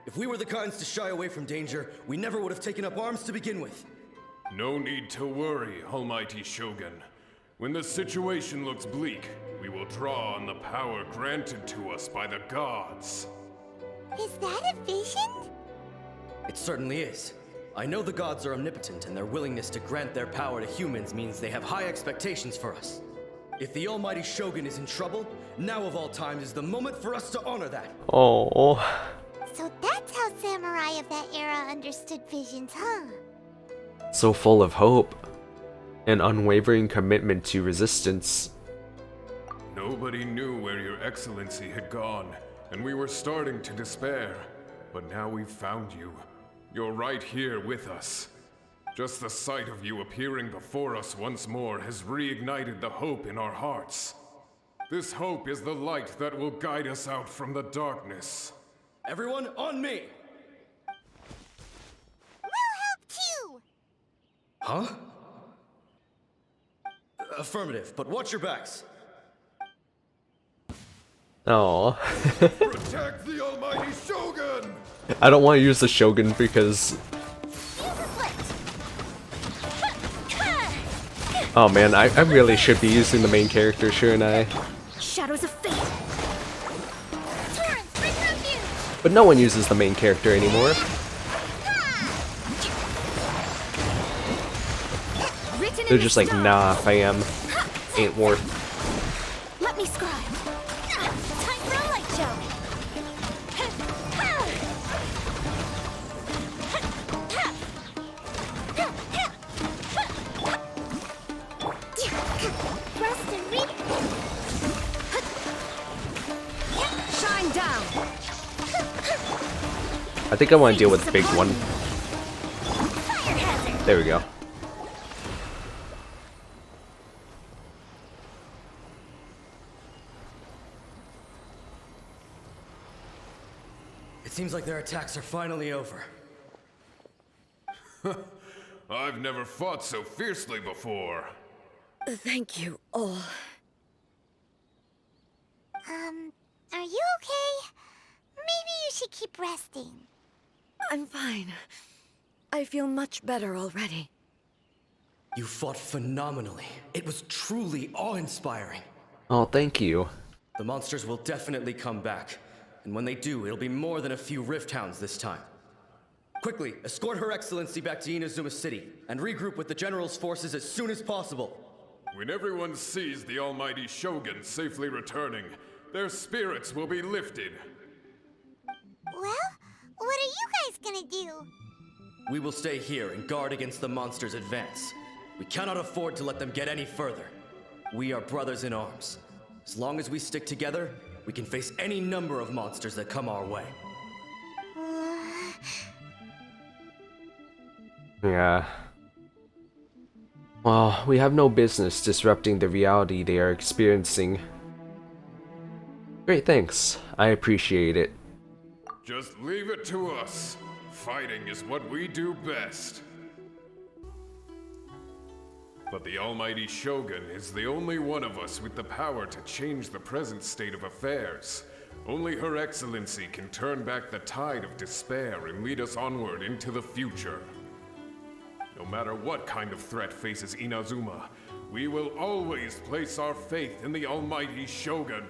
If we were the kinds to shy away from danger, we never would have taken up arms to begin with. No need to worry, Almighty Shogun. When the situation looks bleak, we will draw on the power granted to us by the gods. Is that a vision? It certainly is. I know the gods are omnipotent, and their willingness to grant their power to humans means they have high expectations for us. If the Almighty Shogun is in trouble, now of all times is the moment for us to honor that. Oh. So that's how samurai of that era understood visions, huh? So full of hope. An unwavering commitment to resistance. Nobody knew where Your Excellency had gone, and we were starting to despair. But now we've found you. You're right here with us. Just the sight of you appearing before us once more has reignited the hope in our hearts. This hope is the light that will guide us out from the darkness. Everyone, on me! We'll help too! Huh? Affirmative, but watch your backs. Oh. Protect the Almighty Shogun! I don't want to use the Shogun because... Oh man, I really should be using the main character, shouldn't I? Shadows of fate. Torrents, bring refuge! But no one uses the main character anymore. They're just like, nah, fam. Ain't worth. Let me scribe. Time for a light show. Rest and read. Shine down. I think I want to deal with the big one. Fire hazard! There we go. It seems like their attacks are finally over. I've never fought so fiercely before. Thank you all. Are you okay? Maybe you should keep resting. I'm fine. I feel much better already. You fought phenomenally. It was truly awe-inspiring. Oh, thank you. The monsters will definitely come back. And when they do, it'll be more than a few rift hounds this time. Quickly, escort Her Excellency back to Inazuma City, and regroup with the General's forces as soon as possible. When everyone sees the Almighty Shogun safely returning, their spirits will be lifted. Well, what are you guys gonna do? We will stay here and guard against the monsters' advance. We cannot afford to let them get any further. We are brothers in arms. As long as we stick together, we can face any number of monsters that come our way. Yeah. Well, we have no business disrupting the reality they are experiencing. Great, thanks. I appreciate it. Just leave it to us. Fighting is what we do best. But the Almighty Shogun is the only one of us with the power to change the present state of affairs. Only Her Excellency can turn back the tide of despair and lead us onward into the future. No matter what kind of threat faces Inazuma, We will always place our faith in the almighty Shogun.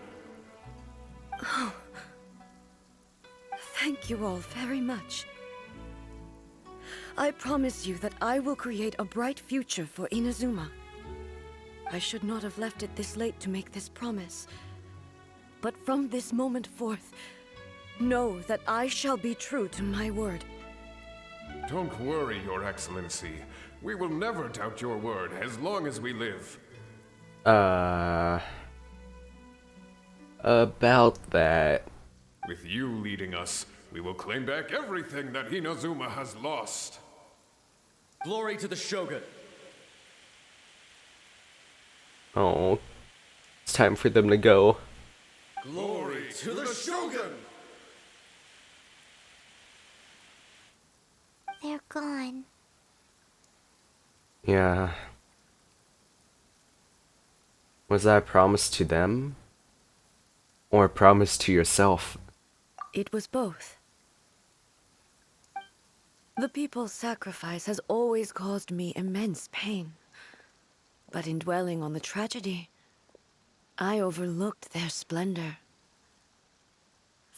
Thank you all very much. I promise you that I will create a bright future for Inazuma. I should not have left it this late to make this promise. But from this moment forth, know that I shall be true to my word. Don't worry, Your Excellency. We will never doubt your word as long as we live. About that. With you leading us, we will claim back everything that Inazuma has lost. Glory to the Shogun! Oh, it's time for them to go. Glory to the Shogun! They're gone. Yeah. Was that a promise to them? Or a promise to yourself? It was both. The people's sacrifice has always caused me immense pain. But in dwelling on the tragedy, I overlooked their splendor.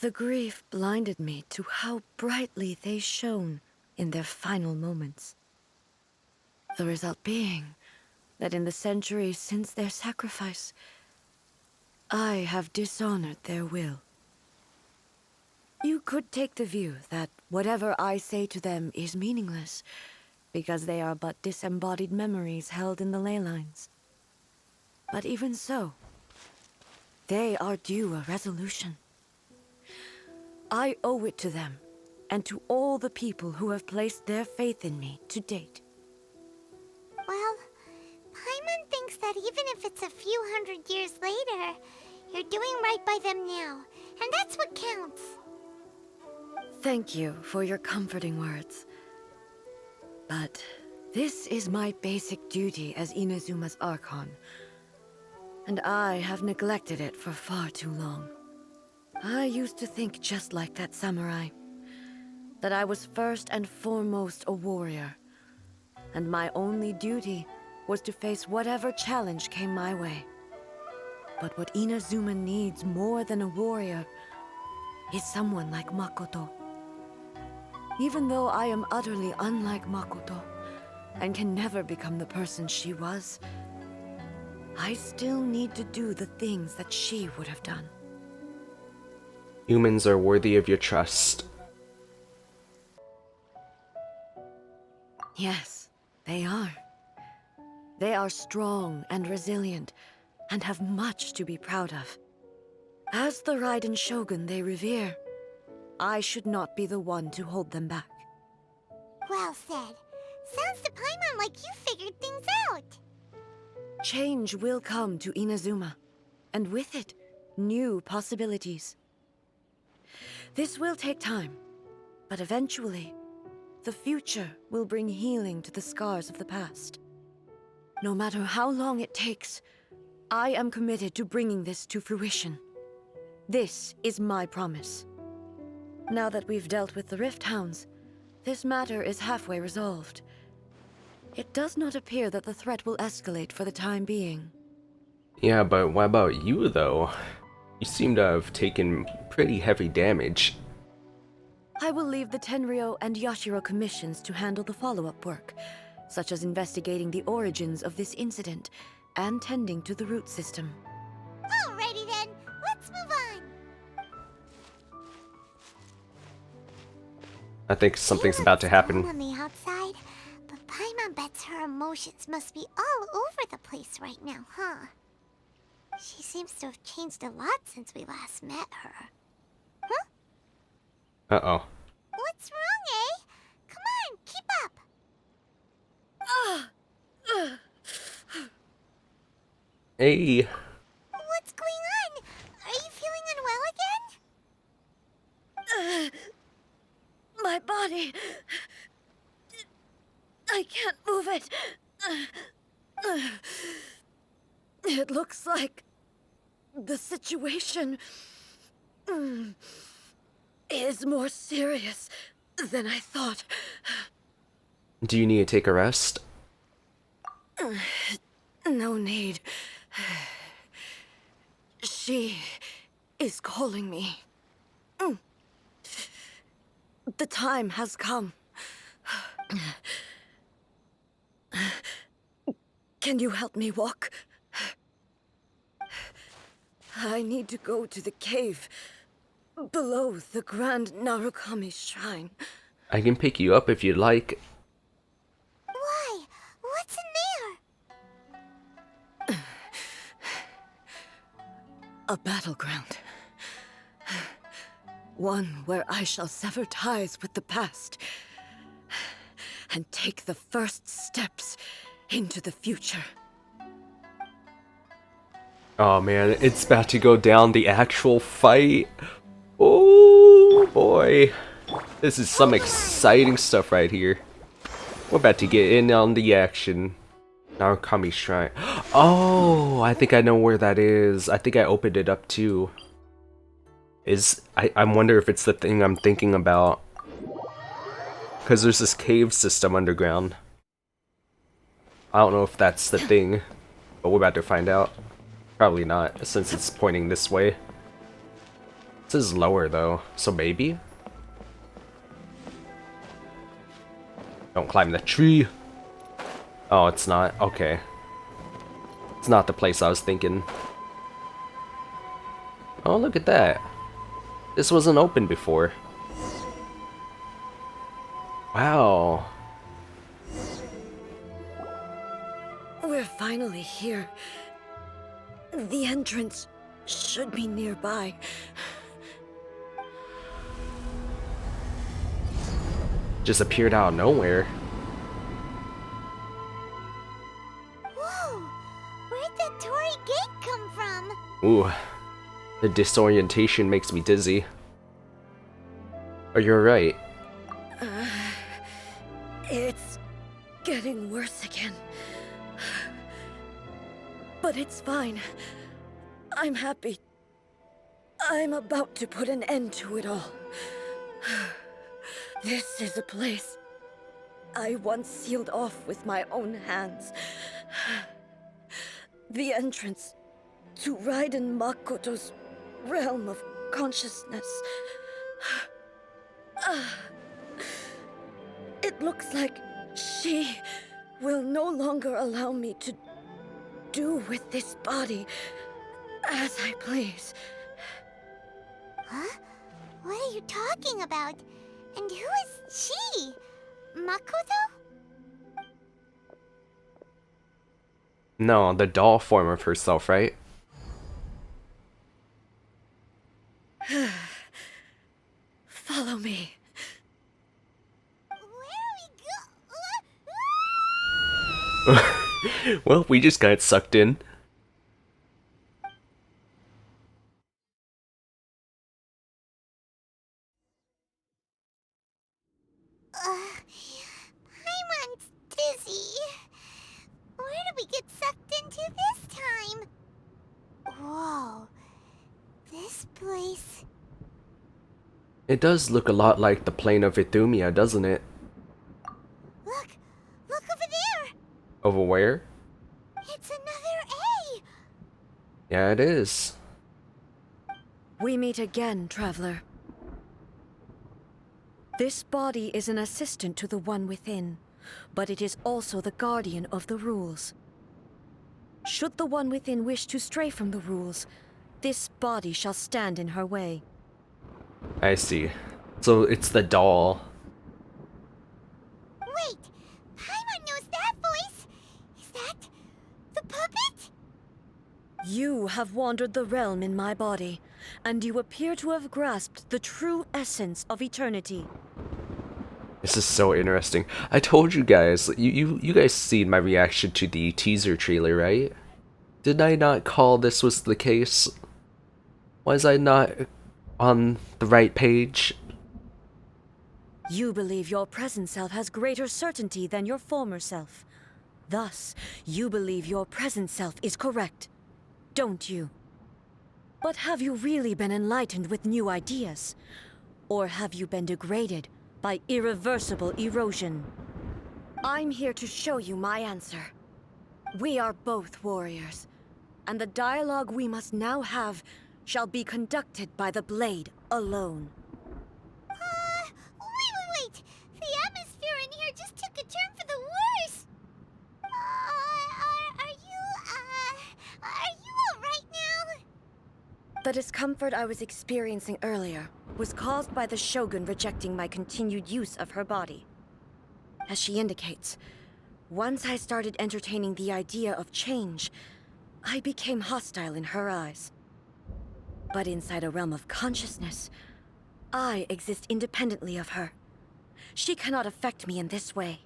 The grief blinded me to how brightly they shone in their final moments. The result being that in the centuries since their sacrifice, I have dishonored their will. You could take the view that whatever I say to them is meaningless, because they are but disembodied memories held in the ley lines. But even so, they are due a resolution. I owe it to them, and to all the people who have placed their faith in me to date. Well, Paimon thinks that even if it's a few hundred years later, you're doing right by them now, and that's what counts. Thank you for your comforting words. But this is my basic duty as Inazuma's Archon, and I have neglected it for far too long. I used to think just like that samurai, that I was first and foremost a warrior, and my only duty was to face whatever challenge came my way. But what Inazuma needs more than a warrior is someone like Makoto. Even though I am utterly unlike Makoto, and can never become the person she was, I still need to do the things that she would have done. Humans are worthy of your trust. Yes, they are. They are strong and resilient, and have much to be proud of. As the Raiden Shogun they revere, I should not be the one to hold them back. Well said. Sounds to Paimon like you figured things out. Change will come to Inazuma, and with it, new possibilities. This will take time, but eventually, the future will bring healing to the scars of the past. No matter how long it takes, I am committed to bringing this to fruition. This is my promise. Now that we've dealt with the Rift Hounds, this matter is halfway resolved. It does not appear that the threat will escalate for the time being. Yeah, but what about you, though? You seem to have taken pretty heavy damage. I will leave the Tenryo and Yashiro commissions to handle the follow-up work, such as investigating the origins of this incident and tending to the root system. Alrighty then, let's move on. I think something's about to happen. On the outside, but Paimon bets her emotions must be all over the place right now, huh? She seems to have changed a lot since we last met her. Huh? Uh-oh. What's wrong, eh? Come on, keep up. Hey. What's going on? Are you feeling unwell again? My body... I can't move it. It looks like the situation is more serious than I thought. Do you need to take a rest? No need. She is calling me. The time has come. Can you help me walk? I need to go to the cave below the Grand Narukami Shrine. I can pick you up if you'd like. Why? What's in there? A battleground. One where I shall sever ties with the past and take the first steps into the future. Oh man, it's about to go down, the actual fight. Oh boy. This is some exciting stuff right here. We're about to get in on the action. Narukami Shrine. Oh, I think I know where that is. I think I opened it up too. I wonder if it's the thing I'm thinking about. Because there's this cave system underground. I don't know if that's the thing, but we're about to find out. Probably not, since it's pointing this way. This is lower though, so maybe? Don't climb the tree! Oh, it's not. Okay. It's not the place I was thinking. Oh, look at that. This wasn't open before. Wow. We're finally here. The entrance should be nearby. Just appeared out of nowhere. Whoa! Where'd that Torii gate come from? Ooh. The disorientation makes me dizzy. Oh, you're right. It's getting worse again. But it's fine. I'm happy. I'm about to put an end to it all. This is a place I once sealed off with my own hands. The entrance to Raiden Makoto's realm of consciousness. It looks like she will no longer allow me to do with this body as I please. Huh? What are you talking about? And who is she? Makoto? No, the doll form of herself, right? Follow me. Where are we go? Well, we just got sucked in. Paimon's dizzy. Where did we get sucked into this time? Whoa. This place... It does look a lot like the plane of Ithumia, doesn't it? Look! Look over there! Over where? It's another A! Yeah, it is. We meet again, traveler. This body is an assistant to the one within, but it is also the guardian of the rules. Should the one within wish to stray from the rules, this body shall stand in her way. I see. So it's the doll. Wait! Paimon knows that voice! Is that... the puppet? You have wandered the realm in my body, and you appear to have grasped the true essence of eternity. This is so interesting. I told you guys, you guys seen my reaction to the teaser trailer, right? Did I not call this was the case? Was I not on the right page? You believe your present self has greater certainty than your former self. Thus, you believe your present self is correct, don't you? But have you really been enlightened with new ideas? Or have you been degraded by irreversible erosion? I'm here to show you my answer. We are both warriors, and the dialogue we must now have shall be conducted by the blade alone. Wait! The atmosphere in here just took a turn for the worse! Are you alright now? The discomfort I was experiencing earlier was caused by the Shogun rejecting my continued use of her body. As she indicates, once I started entertaining the idea of change, I became hostile in her eyes. But inside a realm of consciousness, I exist independently of her. She cannot affect me in this way.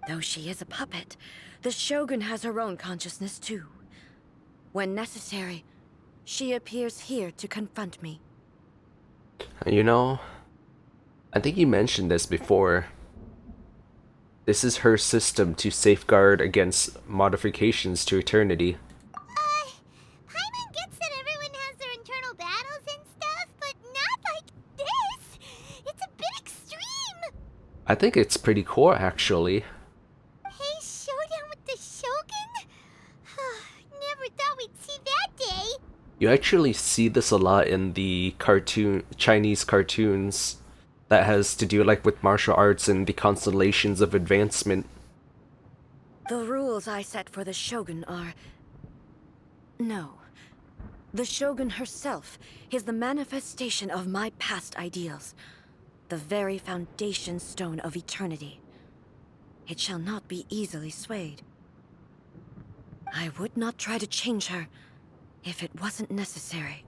Though she is a puppet, the Shogun has her own consciousness too. When necessary, she appears here to confront me. You know, I think you mentioned this before. This is her system to safeguard against modifications to eternity. Paimon gets that everyone has their internal battles and stuff, but not like this! It's a bit extreme! I think it's pretty cool, actually. Hey, showdown with the Shogun? Never thought we'd see that day! You actually see this a lot in the Chinese cartoons that has to do like with martial arts and the constellations of advancement. The rules I set for the Shogun are... No. The Shogun herself is the manifestation of my past ideals. The very foundation stone of eternity. It shall not be easily swayed. I would not try to change her if it wasn't necessary.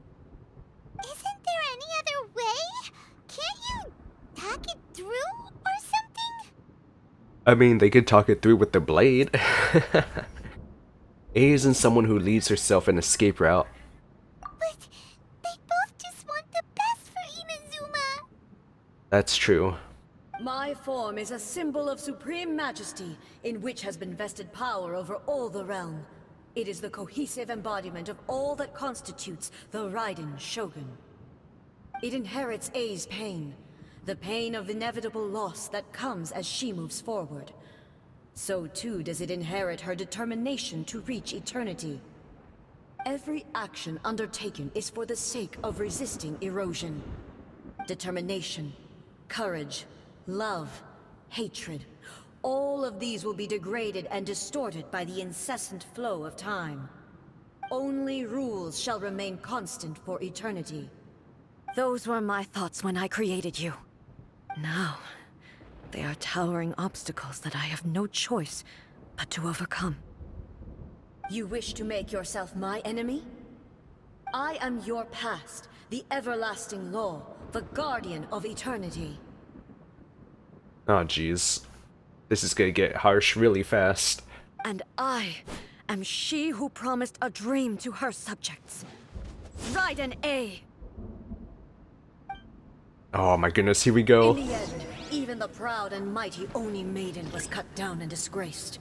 Isn't there any other way? Can't you talk it through or something? I mean, they could talk it through with the blade. A isn't someone who leaves herself an escape route. But they both just want the best for Inazuma. That's true. My form is a symbol of supreme majesty, in which has been vested power over all the realm. It is the cohesive embodiment of all that constitutes the Raiden Shogun. It inherits A's pain, the pain of inevitable loss that comes as she moves forward. So too does it inherit her determination to reach eternity. Every action undertaken is for the sake of resisting erosion. Determination, courage, love, hatred. All of these will be degraded and distorted by the incessant flow of time. Only rules shall remain constant for eternity. Those were my thoughts when I created you. Now, they are towering obstacles that I have no choice but to overcome. You wish to make yourself my enemy? I am your past, the everlasting law, the guardian of eternity. Oh jeez. This is gonna get harsh really fast. And I am she who promised a dream to her subjects. Raiden A. Oh my goodness, here we go. In the end, even the proud and mighty Oni Maiden was cut down and disgraced.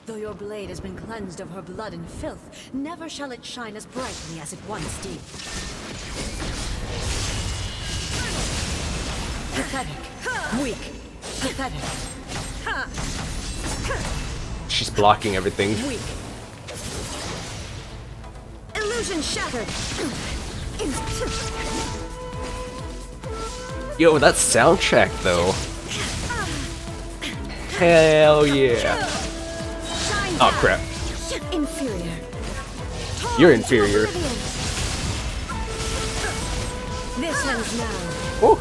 Though your blade has been cleansed of her blood and filth, never shall it shine as brightly as it once did. Pathetic. Weak. Pathetic. She's blocking everything. Weak. Illusion shattered. Yo, that soundtrack though. Hell yeah. Oh crap. Inferior. You're inferior. This ends now. Oh.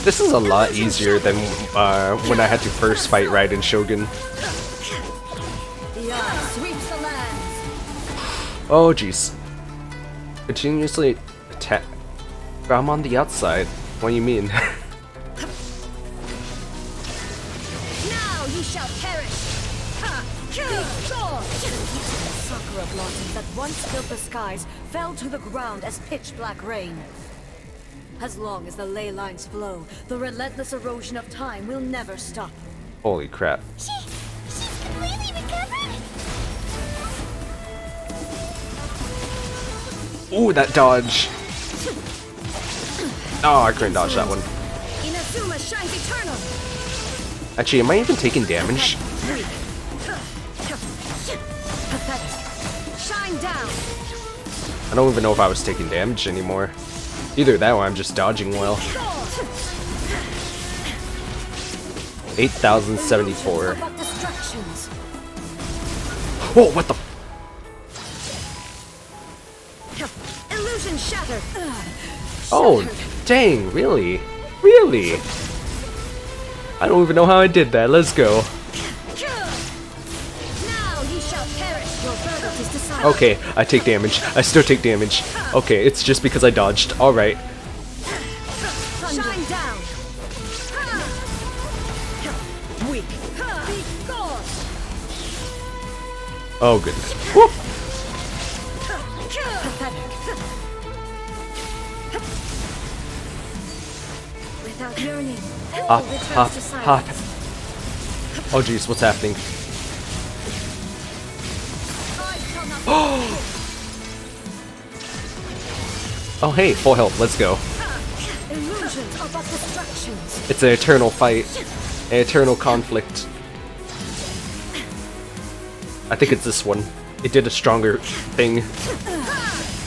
This is a lot easier than when I had to first fight Raiden Shogun. The eye sweeps the lands. Oh jeez. Continuously attack. But I'm on the outside. What do you mean? Now ye shall perish. Big sword. The sakura blossoms that once filled the skies fell to the ground as pitch black rain. As long as the ley lines flow, the relentless erosion of time will never stop. Holy crap. She's completely recovered? Ooh, that dodge. Oh, I couldn't dodge that one. Inazuma shines eternal. Actually, am I even taking damage? Pathetic. Shine down. I don't even know if I was taking damage anymore. Either that or I'm just dodging well. 8,074. Whoa, what the? Illusion shattered. Oh, dang, really? Really? I don't even know how I did that. Let's go. Now ye shall perish. Your verdict is decided. Okay, I take damage. I still take damage. Okay, it's just because I dodged. Alright. Shine down. Weak. Be gone. Oh, goodness. Woo! Pathetic. Without yearning, all Hot, returns hot, to silence. hot. Oh, jeez, what's happening? Oh, hey, full health. Let's go. Illusions are but distractions. It's an eternal fight. An eternal conflict. I think it's this one. It did a stronger thing.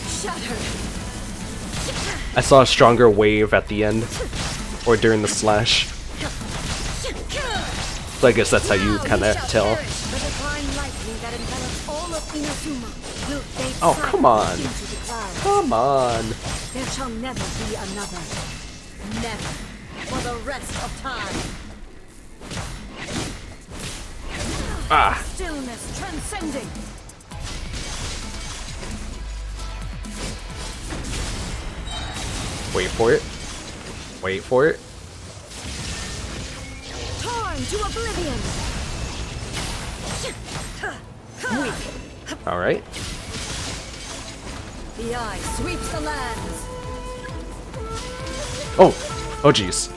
Shattered. I saw a stronger wave at the end. Or during the slash. So I guess that's how you kinda tell. The divine lightning that envelops all of Inazuma will fade Oh, come on. silently into the clouds. Come on. There shall never be another. Never. For the rest of time. Ah. Stillness transcending. Wait for it. Wait for it. Torn to oblivion. Weak. Alright. The eye sweeps the lands. Oh. Oh, jeez.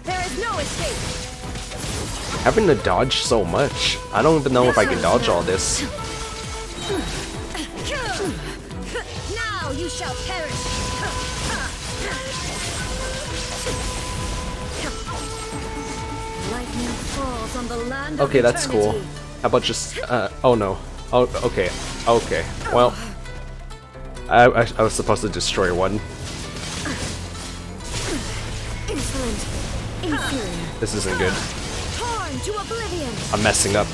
There is no escape. Having to dodge so much. I don't even know if I can dodge all this. Now you shall perish. Lightning falls on the land Okay, of that's cool. eternity. How about just, oh no. Oh, okay. Okay. Well, I was supposed to destroy one. Insolent. Inferior. This isn't good. Torn to oblivion. I'm messing up.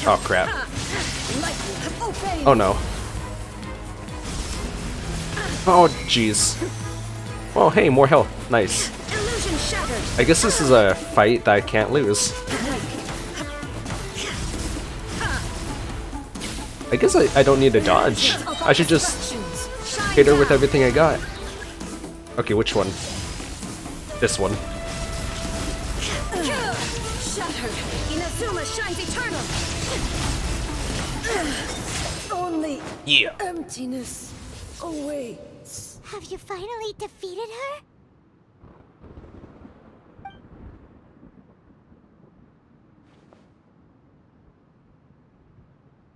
Oh, crap. Lightning obeyed. Oh no. Oh, jeez. Oh, hey, more health. Nice. Illusion shattered. I guess this is a fight that I can't lose. I guess I don't need to dodge. I should just hit her with everything I got. Okay, which one? This one. Shattered. Inazuma shines eternal. Only Yeah. emptiness awaits. Have you finally defeated her?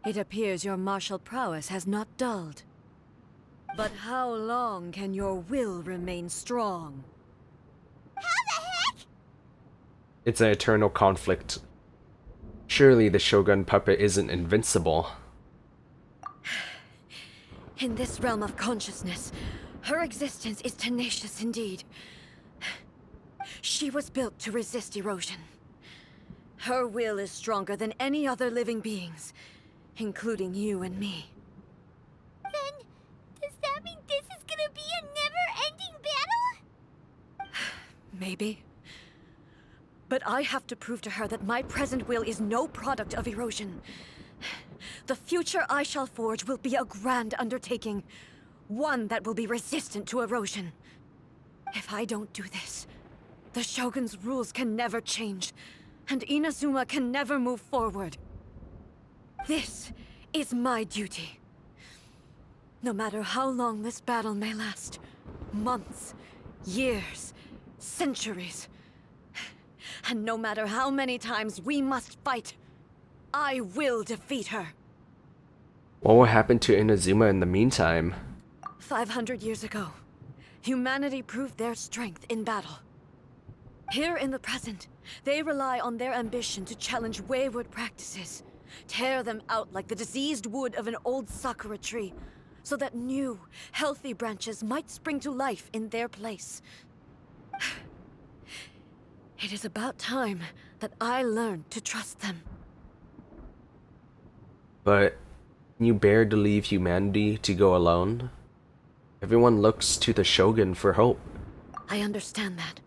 It appears your martial prowess has not dulled. But how long can your will remain strong? It's an eternal conflict. Surely the Shogun puppet isn't invincible. In this realm of consciousness, her existence is tenacious indeed. She was built to resist erosion. Her will is stronger than any other living being's, including you and me. Then, does that mean this is gonna be a never-ending battle? Maybe. But I have to prove to her that my present will is no product of erosion. The future I shall forge will be a grand undertaking, one that will be resistant to erosion. If I don't do this, the Shogun's rules can never change, and Inazuma can never move forward. This is my duty. No matter how long this battle may last, months, years, centuries, and no matter how many times we must fight, I will defeat her. What will happen to Inazuma in the meantime? 500 years ago, humanity proved their strength in battle. Here in the present, they rely on their ambition to challenge wayward practices, tear them out like the diseased wood of an old sakura tree, so that new, healthy branches might spring to life in their place. It is about time that I learned to trust them. But you bear to leave humanity to go alone? Everyone looks to the Shogun for hope. I understand that.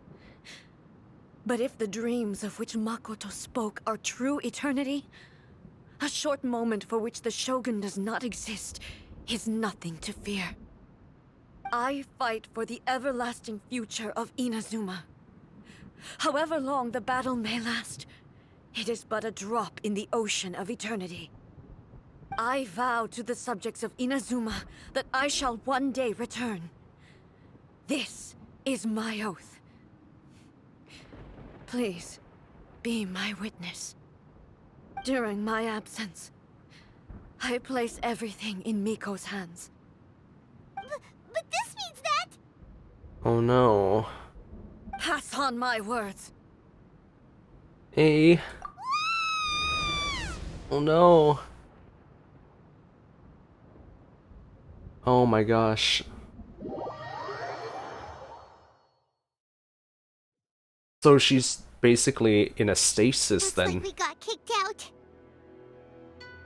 But if the dreams of which Makoto spoke are true eternity, a short moment for which the Shogun does not exist is nothing to fear. I fight for the everlasting future of Inazuma. However long the battle may last, it is but a drop in the ocean of eternity. I vow to the subjects of Inazuma that I shall one day return. This is my oath. Please, be my witness. During my absence, I place everything in Miko's hands. But this means that... Oh no. Pass on my words. Hey. Oh no. Oh my gosh. So she's basically in a stasis Looks then. like we got kicked out.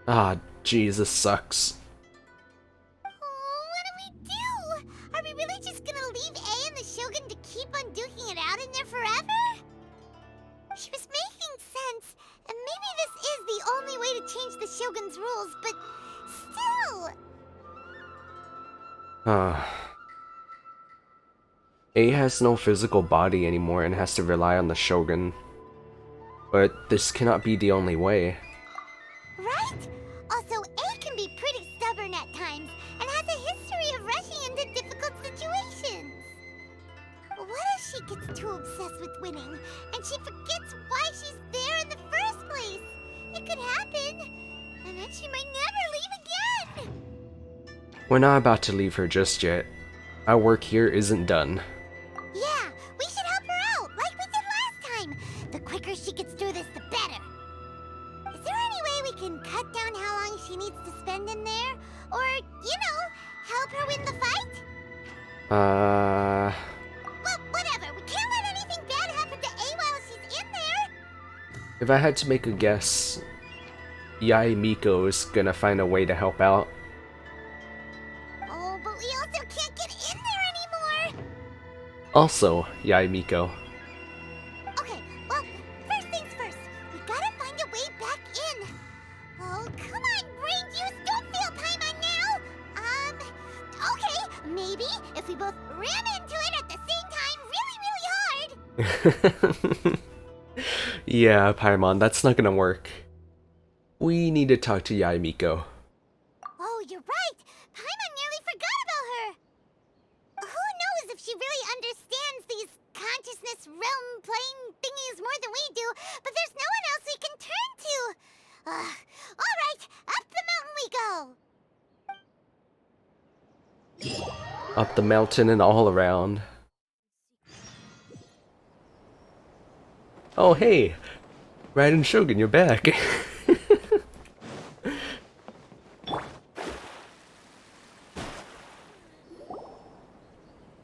Ah, Jesus sucks. Oh, what do we do? Are we really just gonna leave A and the Shogun to keep on duking it out in there forever? She was making sense, and maybe this is the only way to change the Shogun's rules, but still... A has no physical body anymore and has to rely on the Shogun. But this cannot be the only way. Right? Also, A can be pretty stubborn at times, and has a history of rushing into difficult situations. What if she gets too obsessed with winning, and she forgets why she's there in the first place? It could happen, and then she might never leave again! We're not about to leave her just yet. Our work here isn't done. Yeah, we should help her out, like we did last time. The quicker she gets through this, the better. Is there any way we can cut down how long she needs to spend in there? Or, help her win the fight? Well, whatever. We can't let anything bad happen to A while she's in there. If I had to make a guess, Miko is gonna find a way to help out. Oh, but we also can't get in there anymore. Also, Miko. Okay, well, first things first. We gotta find a way back in. Oh, come on, brain juice. Don't feel Paimon now. Okay, maybe if we both ran into it at the same time really, really hard. Yeah, Paimon, that's not gonna work. We need to talk to Miko. Oh, you're right. Paimon nearly forgot about her. Who knows if she really understands these consciousness realm plane thingies more than we do, but there's no one else we can turn to. All right, up the mountain we go. Up the mountain and all around. Oh hey! Raiden Shogun, you're back!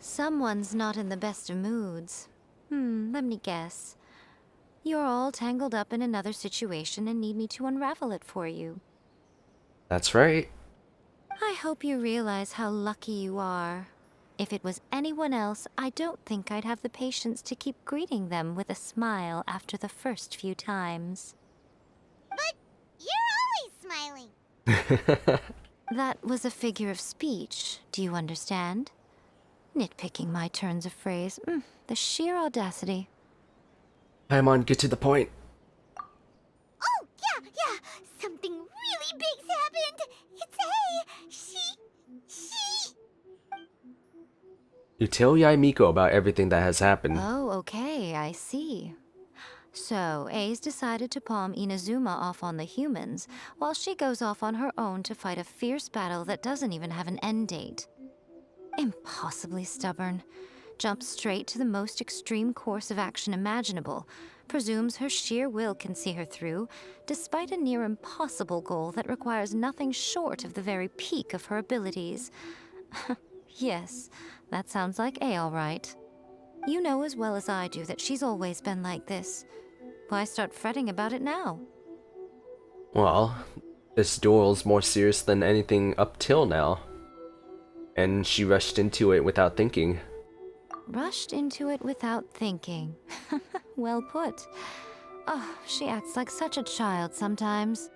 Someone's not in the best of moods. Let me guess. You're all tangled up in another situation and need me to unravel it for you. That's right. I hope you realize how lucky you are. If it was anyone else, I don't think I'd have the patience to keep greeting them with a smile after the first few times. But you're always smiling. That was a figure of speech, do you understand? Nitpicking my turns of phrase. The sheer audacity. Paimon, get to the point. Oh, yeah. Something really big's happened. It's A. She... You tell Miko about everything that has happened. Oh, okay, I see. So, A's decided to palm Inazuma off on the humans, while she goes off on her own to fight a fierce battle that doesn't even have an end date. Impossibly stubborn. Jumps straight to the most extreme course of action imaginable, presumes her sheer will can see her through, despite a near impossible goal that requires nothing short of the very peak of her abilities. Yes, that sounds like A all right. You know as well as I do that she's always been like this. Why start fretting about it now? Well, this duel's more serious than anything up till now. And she rushed into it without thinking. Rushed into it without thinking. Well put. Oh, she acts like such a child sometimes.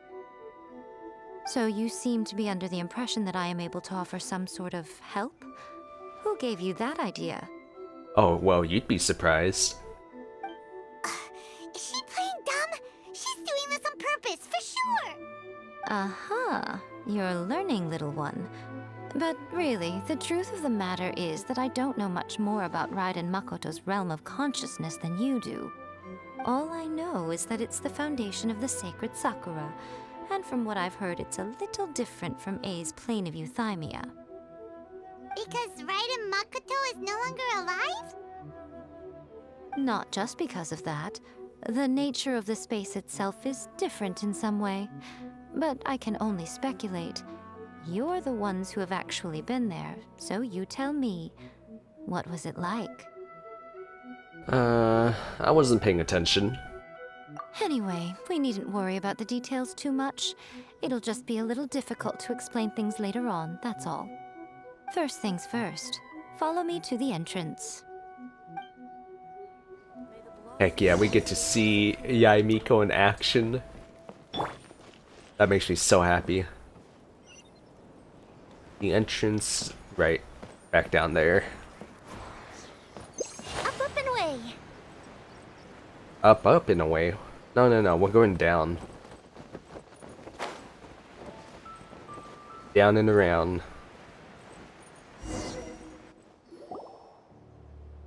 So you seem to be under the impression that I am able to offer some sort of help? Who gave you that idea? Oh, well, you'd be surprised. Is she playing dumb? She's doing this on purpose, for sure! Uh-huh. You're learning, little one. But really, the truth of the matter is that I don't know much more about Raiden Makoto's realm of consciousness than you do. All I know is that it's the foundation of the sacred Sakura, and from what I've heard, it's a little different from A's plane of euthymia. Because Raiden Makoto is no longer alive? Not just because of that. The nature of the space itself is different in some way. But I can only speculate. You're the ones who have actually been there, so you tell me. What was it like? I wasn't paying attention. Anyway, we needn't worry about the details too much. It'll just be a little difficult to explain things later on, that's all. First things first, follow me to the entrance. Heck yeah, we get to see Yae Miko in action. That makes me so happy. The entrance, right, back down there. Up and away! Up in a way. No, we're going down. Down and around.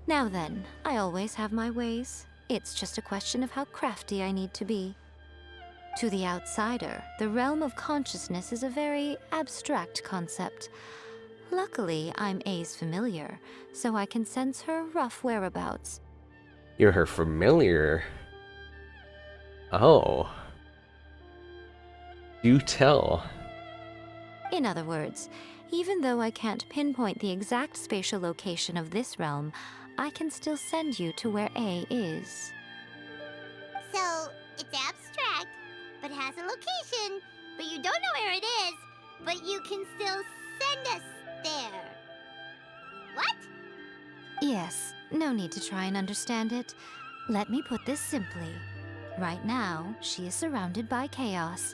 Now then, I always have my ways. It's just a question of how crafty I need to be. To the outsider, the realm of consciousness is a very abstract concept. Luckily, I'm A's familiar, so I can sense her rough whereabouts. You're her familiar. Oh. Do tell. In other words, even though I can't pinpoint the exact spatial location of this realm, I can still send you to where A is. So, it's abstract, but has a location, but you don't know where it is, but you can still send us there. What? Yes, no need to try and understand it. Let me put this simply. Right now, she is surrounded by chaos.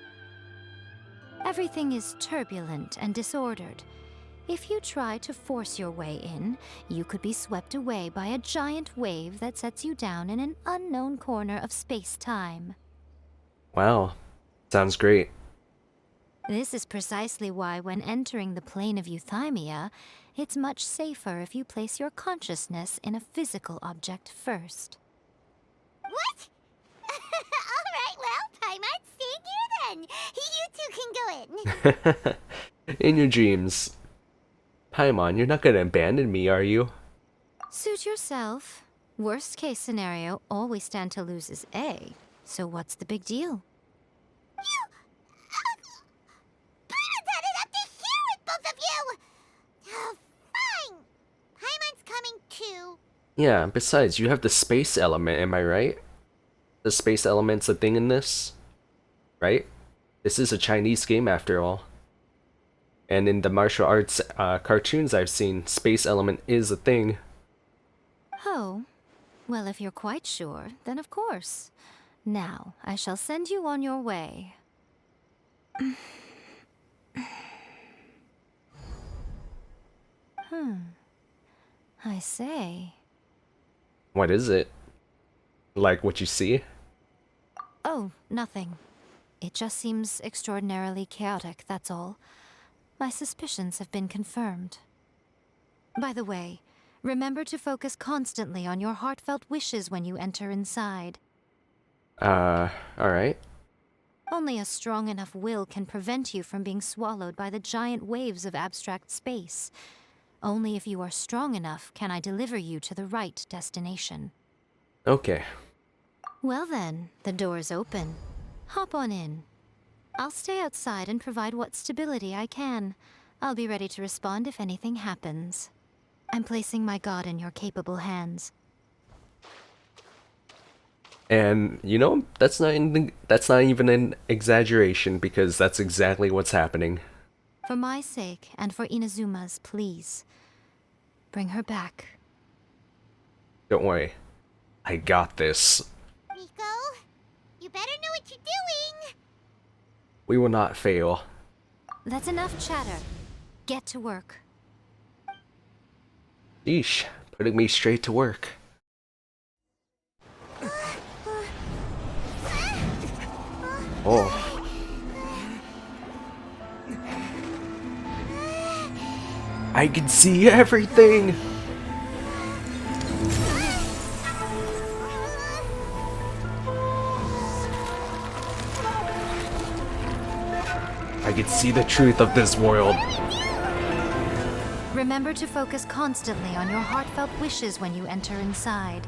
Everything is turbulent and disordered. If you try to force your way in, you could be swept away by a giant wave that sets you down in an unknown corner of space-time. Wow. Sounds great. This is precisely why when entering the plane of euthymia, it's much safer if you place your consciousness in a physical object first. What? Alright, well, Paimon, stay here then. You two can go in. In your dreams. Paimon, you're not gonna abandon me, are you? Suit yourself. Worst case scenario, all we stand to lose is A. So what's the big deal? You... Paimon's had it up to here with both of you! Oh, fine. Paimon's coming too. Yeah, besides, you have the space element, am I right? The space element's a thing in this? Right? This is a Chinese game after all. And in the martial arts cartoons I've seen, space element is a thing. Oh, well, if you're quite sure, then of course. Now, I shall send you on your way. I say. What is it? Like what you see? Oh, nothing. It just seems extraordinarily chaotic, that's all. My suspicions have been confirmed. By the way, remember to focus constantly on your heartfelt wishes when you enter inside. Alright. Only a strong enough will can prevent you from being swallowed by the giant waves of abstract space. Only if you are strong enough can I deliver you to the right destination. Okay. Well then, the door's open. Hop on in. I'll stay outside and provide what stability I can. I'll be ready to respond if anything happens. I'm placing my god in your capable hands. And you know, that's not even an exaggeration, because that's exactly what's happening. For my sake and for Inazuma's, please. Bring her back. Don't worry. I got this. Miko, you better know what you're doing. We will not fail. That's enough chatter. Get to work. Yeesh, putting me straight to work. Oh. I can see everything! I can see the truth of this world. Remember to focus constantly on your heartfelt wishes when you enter inside.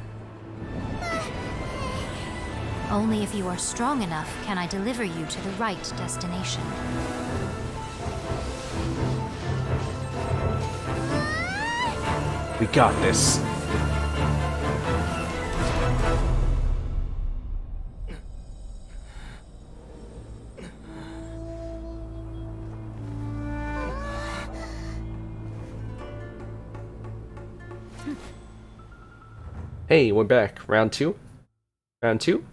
Only if you are strong enough can I deliver you to the right destination. We got this. Hey, we're back. Round 2? Round 2?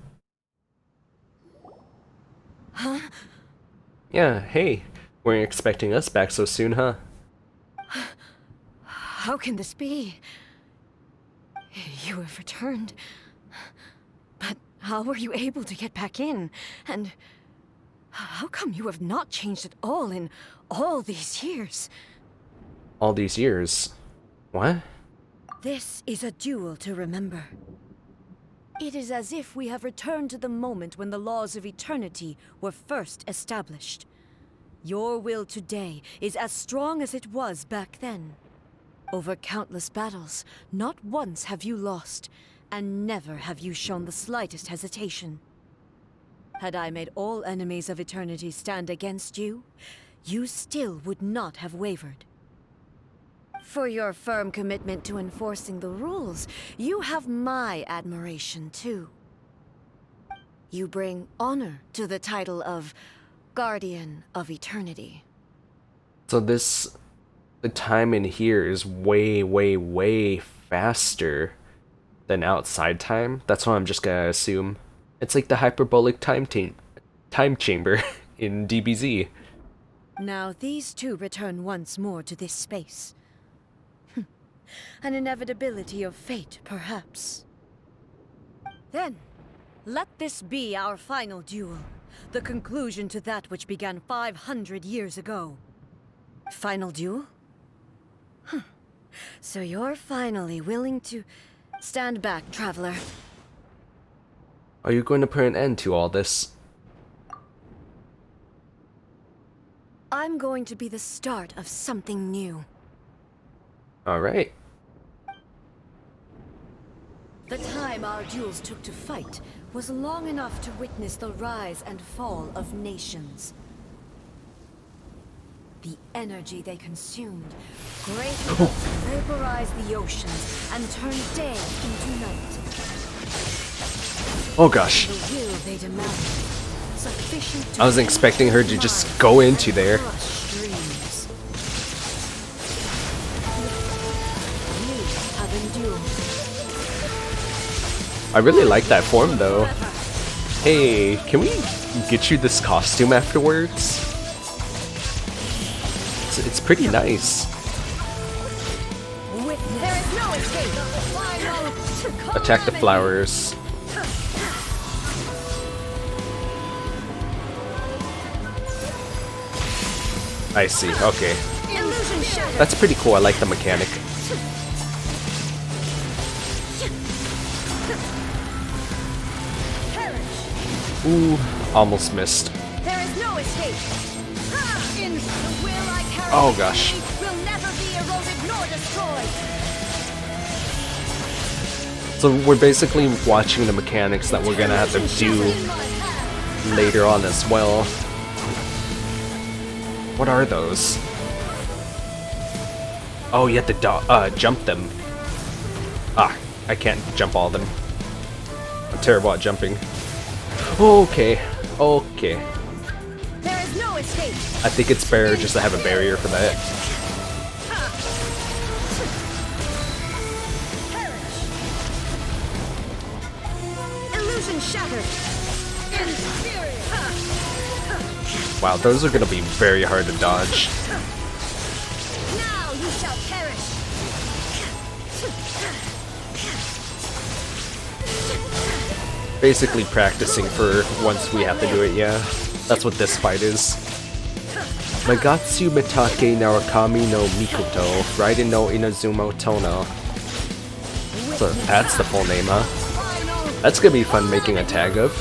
Huh? Yeah, hey. Weren't expecting us back so soon, huh? How can this be? You have returned. But how were you able to get back in? And how come you have not changed at all in all these years? All these years? What? This is a duel to remember. It is as if we have returned to the moment when the laws of eternity were first established. Your will today is as strong as it was back then. Over countless battles, not once have you lost, and never have you shown the slightest hesitation. Had I made all enemies of eternity stand against you, you still would not have wavered. For your firm commitment to enforcing the rules, you have my admiration too. You bring honor to the title of Guardian of Eternity. So the time in here is way, way, way faster than outside time. That's what I'm just gonna assume. It's like the hyperbolic time chamber in DBZ. Now these two return once more to this space. An inevitability of fate, perhaps. Then, let this be our final duel. The conclusion to that which began 500 years ago. Final duel? So you're finally willing to stand back, traveler. Are you going to put an end to all this? I'm going to be the start of something new. Alright. The time our duels took to fight was long enough to witness the rise and fall of nations. The energy they consumed great enough to vaporize the oceans and turn day into night. Oh gosh. The will they demanded, sufficient to I wasn't expecting her to just go into there. crush dreams. You have endured. I really like that form though. Hey, can we get you this costume afterwards? It's pretty nice. There is no escape. Attack the flowers. I see, okay. That's pretty cool, I like the mechanic. Ooh, almost missed. There is no escape. In the will I carry Oh gosh. will never be eroded nor destroyed. So we're basically watching the mechanics that we're gonna have to do later on as well. What are those? Oh, you have to jump them. Ah, I can't jump all of them. I'm terrible at jumping. Okay, okay. There is no escape. I think it's better just to have a barrier for that. Illusion shattered. Wow, those are gonna be very hard to dodge. Now you shall perish. Basically practicing for once we have to do it, yeah. That's what this fight is. Magatsu Mitake Narakami no Mikoto, Raiden no Inazuma Tono. So that's the full name, huh? That's gonna be fun making a tag of.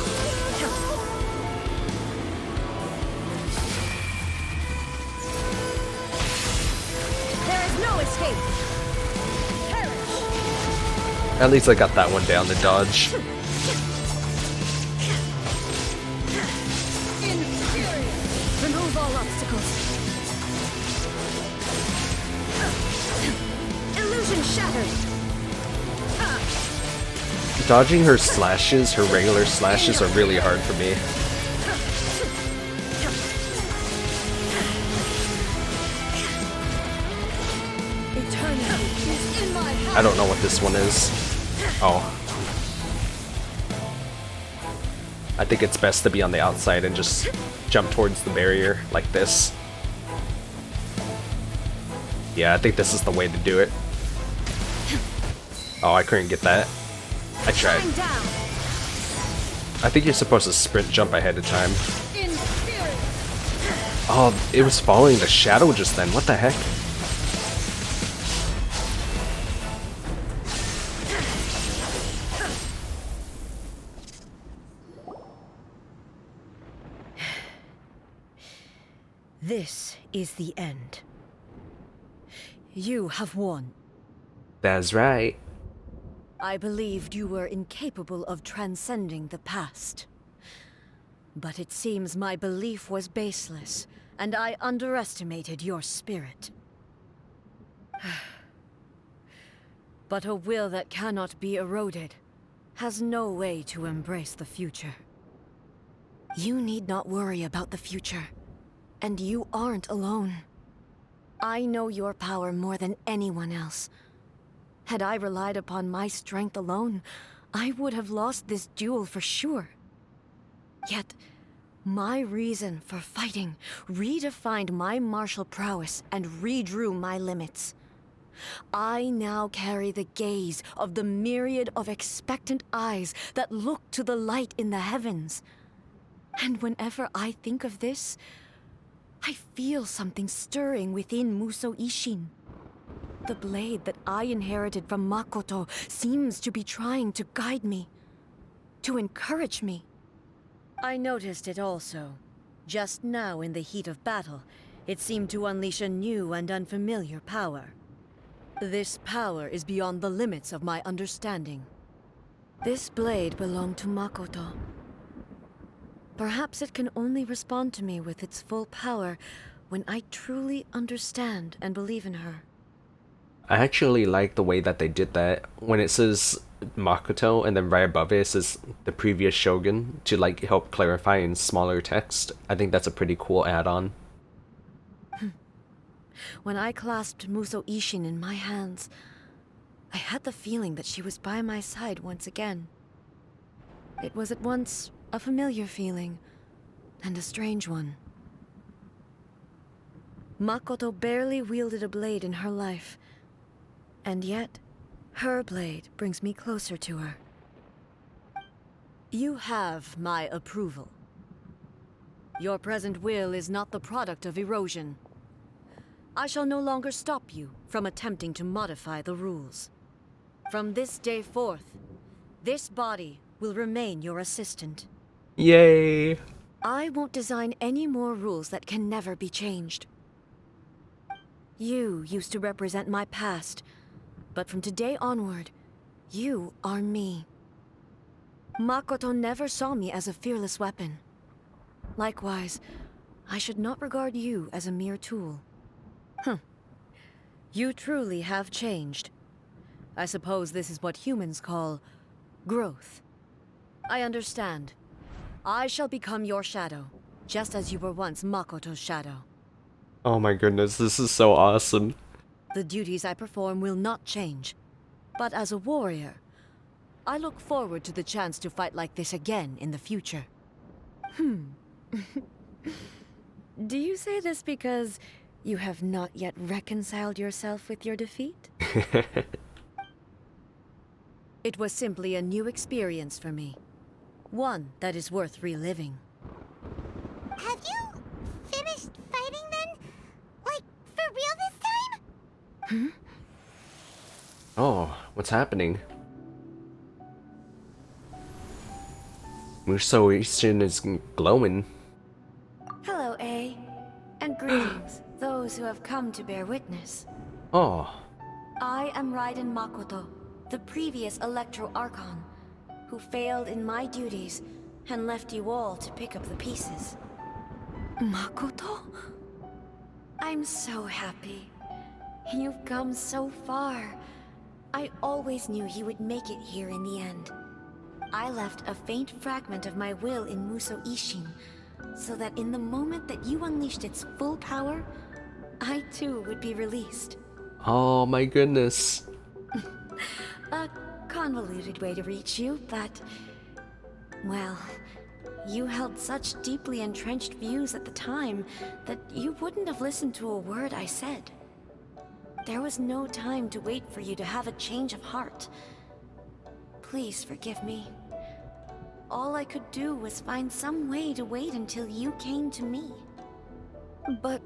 There is no escape. At least I got that one down to dodge. Remove all obstacles. Illusion shattered. Dodging her slashes, her regular slashes, are really hard for me. I don't know what this one is. Oh. I think it's best to be on the outside and just jump towards the barrier like this. Yeah, I think this is the way to do it. Oh, I couldn't get that. I tried. I think you're supposed to sprint jump ahead of time. Oh, it was following the shadow just then. What the heck? This is the end. You have won. That's right. I believed you were incapable of transcending the past. But it seems my belief was baseless, and I underestimated your spirit. But a will that cannot be eroded has no way to embrace the future. You need not worry about the future, and you aren't alone. I know your power more than anyone else. Had I relied upon my strength alone, I would have lost this duel for sure. Yet, my reason for fighting redefined my martial prowess and redrew my limits. I now carry the gaze of the myriad of expectant eyes that look to the light in the heavens. And whenever I think of this, I feel something stirring within Muso Ishin. The blade that I inherited from Makoto seems to be trying to guide me, to encourage me. I noticed it also. Just now in the heat of battle, it seemed to unleash a new and unfamiliar power. This power is beyond the limits of my understanding. This blade belonged to Makoto. Perhaps it can only respond to me with its full power when I truly understand and believe in her. I actually like the way that they did that. When it says Makoto and then right above it says the previous shogun to like help clarify in smaller text. I think that's a pretty cool add-on. When I clasped Muso Ishin in my hands, I had the feeling that she was by my side once again. It was at once a familiar feeling and a strange one. Makoto barely wielded a blade in her life, and yet her blade brings me closer to her. You have my approval. Your present will is not the product of erosion. I shall no longer stop you from attempting to modify the rules. From this day forth, this body will remain your assistant. Yay! I won't design any more rules that can never be changed. You used to represent my past, but from today onward, you are me. Makoto never saw me as a fearless weapon. Likewise, I should not regard you as a mere tool. You truly have changed. I suppose this is what humans call growth. I understand. I shall become your shadow, just as you were once Makoto's shadow. Oh my goodness, this is so awesome. The duties I perform will not change. But as a warrior, I look forward to the chance to fight like this again in the future. Do you say this because you have not yet reconciled yourself with your defeat? It was simply a new experience for me. One that is worth reliving. Have you finished fighting then? Like, for real this time? Oh, what's happening? Muso Ishin is glowing. Hello, A. And greetings, those who have come to bear witness. Oh, I am Raiden Makoto, the previous Electro Archon, who failed in my duties and left you all to pick up the pieces. Makoto? I'm so happy. You've come so far. I always knew you would make it here in the end. I left a faint fragment of my will in Muso Ishin, so that in the moment that you unleashed its full power, I too would be released. oh my goodness. A convoluted way to reach you, but... well, you held such deeply entrenched views at the time that you wouldn't have listened to a word I said. There was no time to wait for you to have a change of heart. Please forgive me. All I could do was find some way to wait until you came to me. But...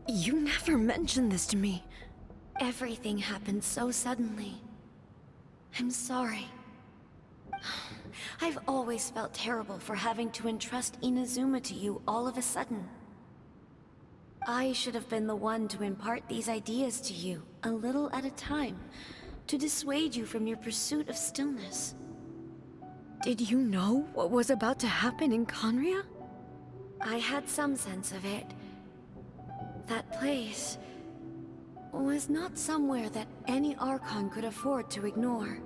you never mentioned this to me. Everything happened so suddenly. I'm sorry. I've always felt terrible for having to entrust Inazuma to you all of a sudden. I should have been the one to impart these ideas to you, a little at a time, to dissuade you from your pursuit of stillness. Did you know what was about to happen in Conria? I had some sense of it. That place was not somewhere that any Archon could afford to ignore.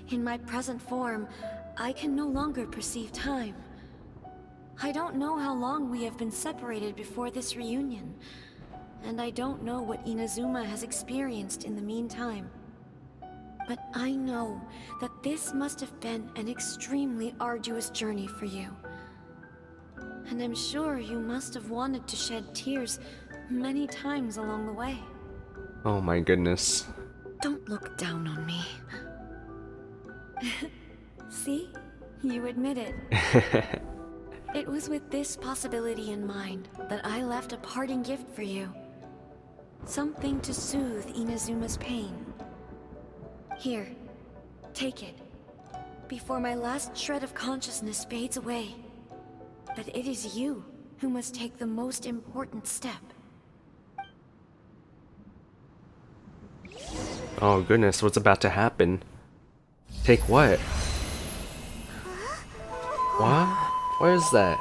In my present form, I can no longer perceive time. I don't know how long we have been separated before this reunion, and I don't know what Inazuma has experienced in the meantime. But I know that this must have been an extremely arduous journey for you. And I'm sure you must have wanted to shed tears many times along the way. Oh my goodness. Don't look down on me. See? You admit it. It was with this possibility in mind that I left a parting gift for you. Something to soothe Inazuma's pain. Here, take it, before my last shred of consciousness fades away. But it is you who must take the most important step. Oh goodness, what's about to happen? Take what? What? What is that?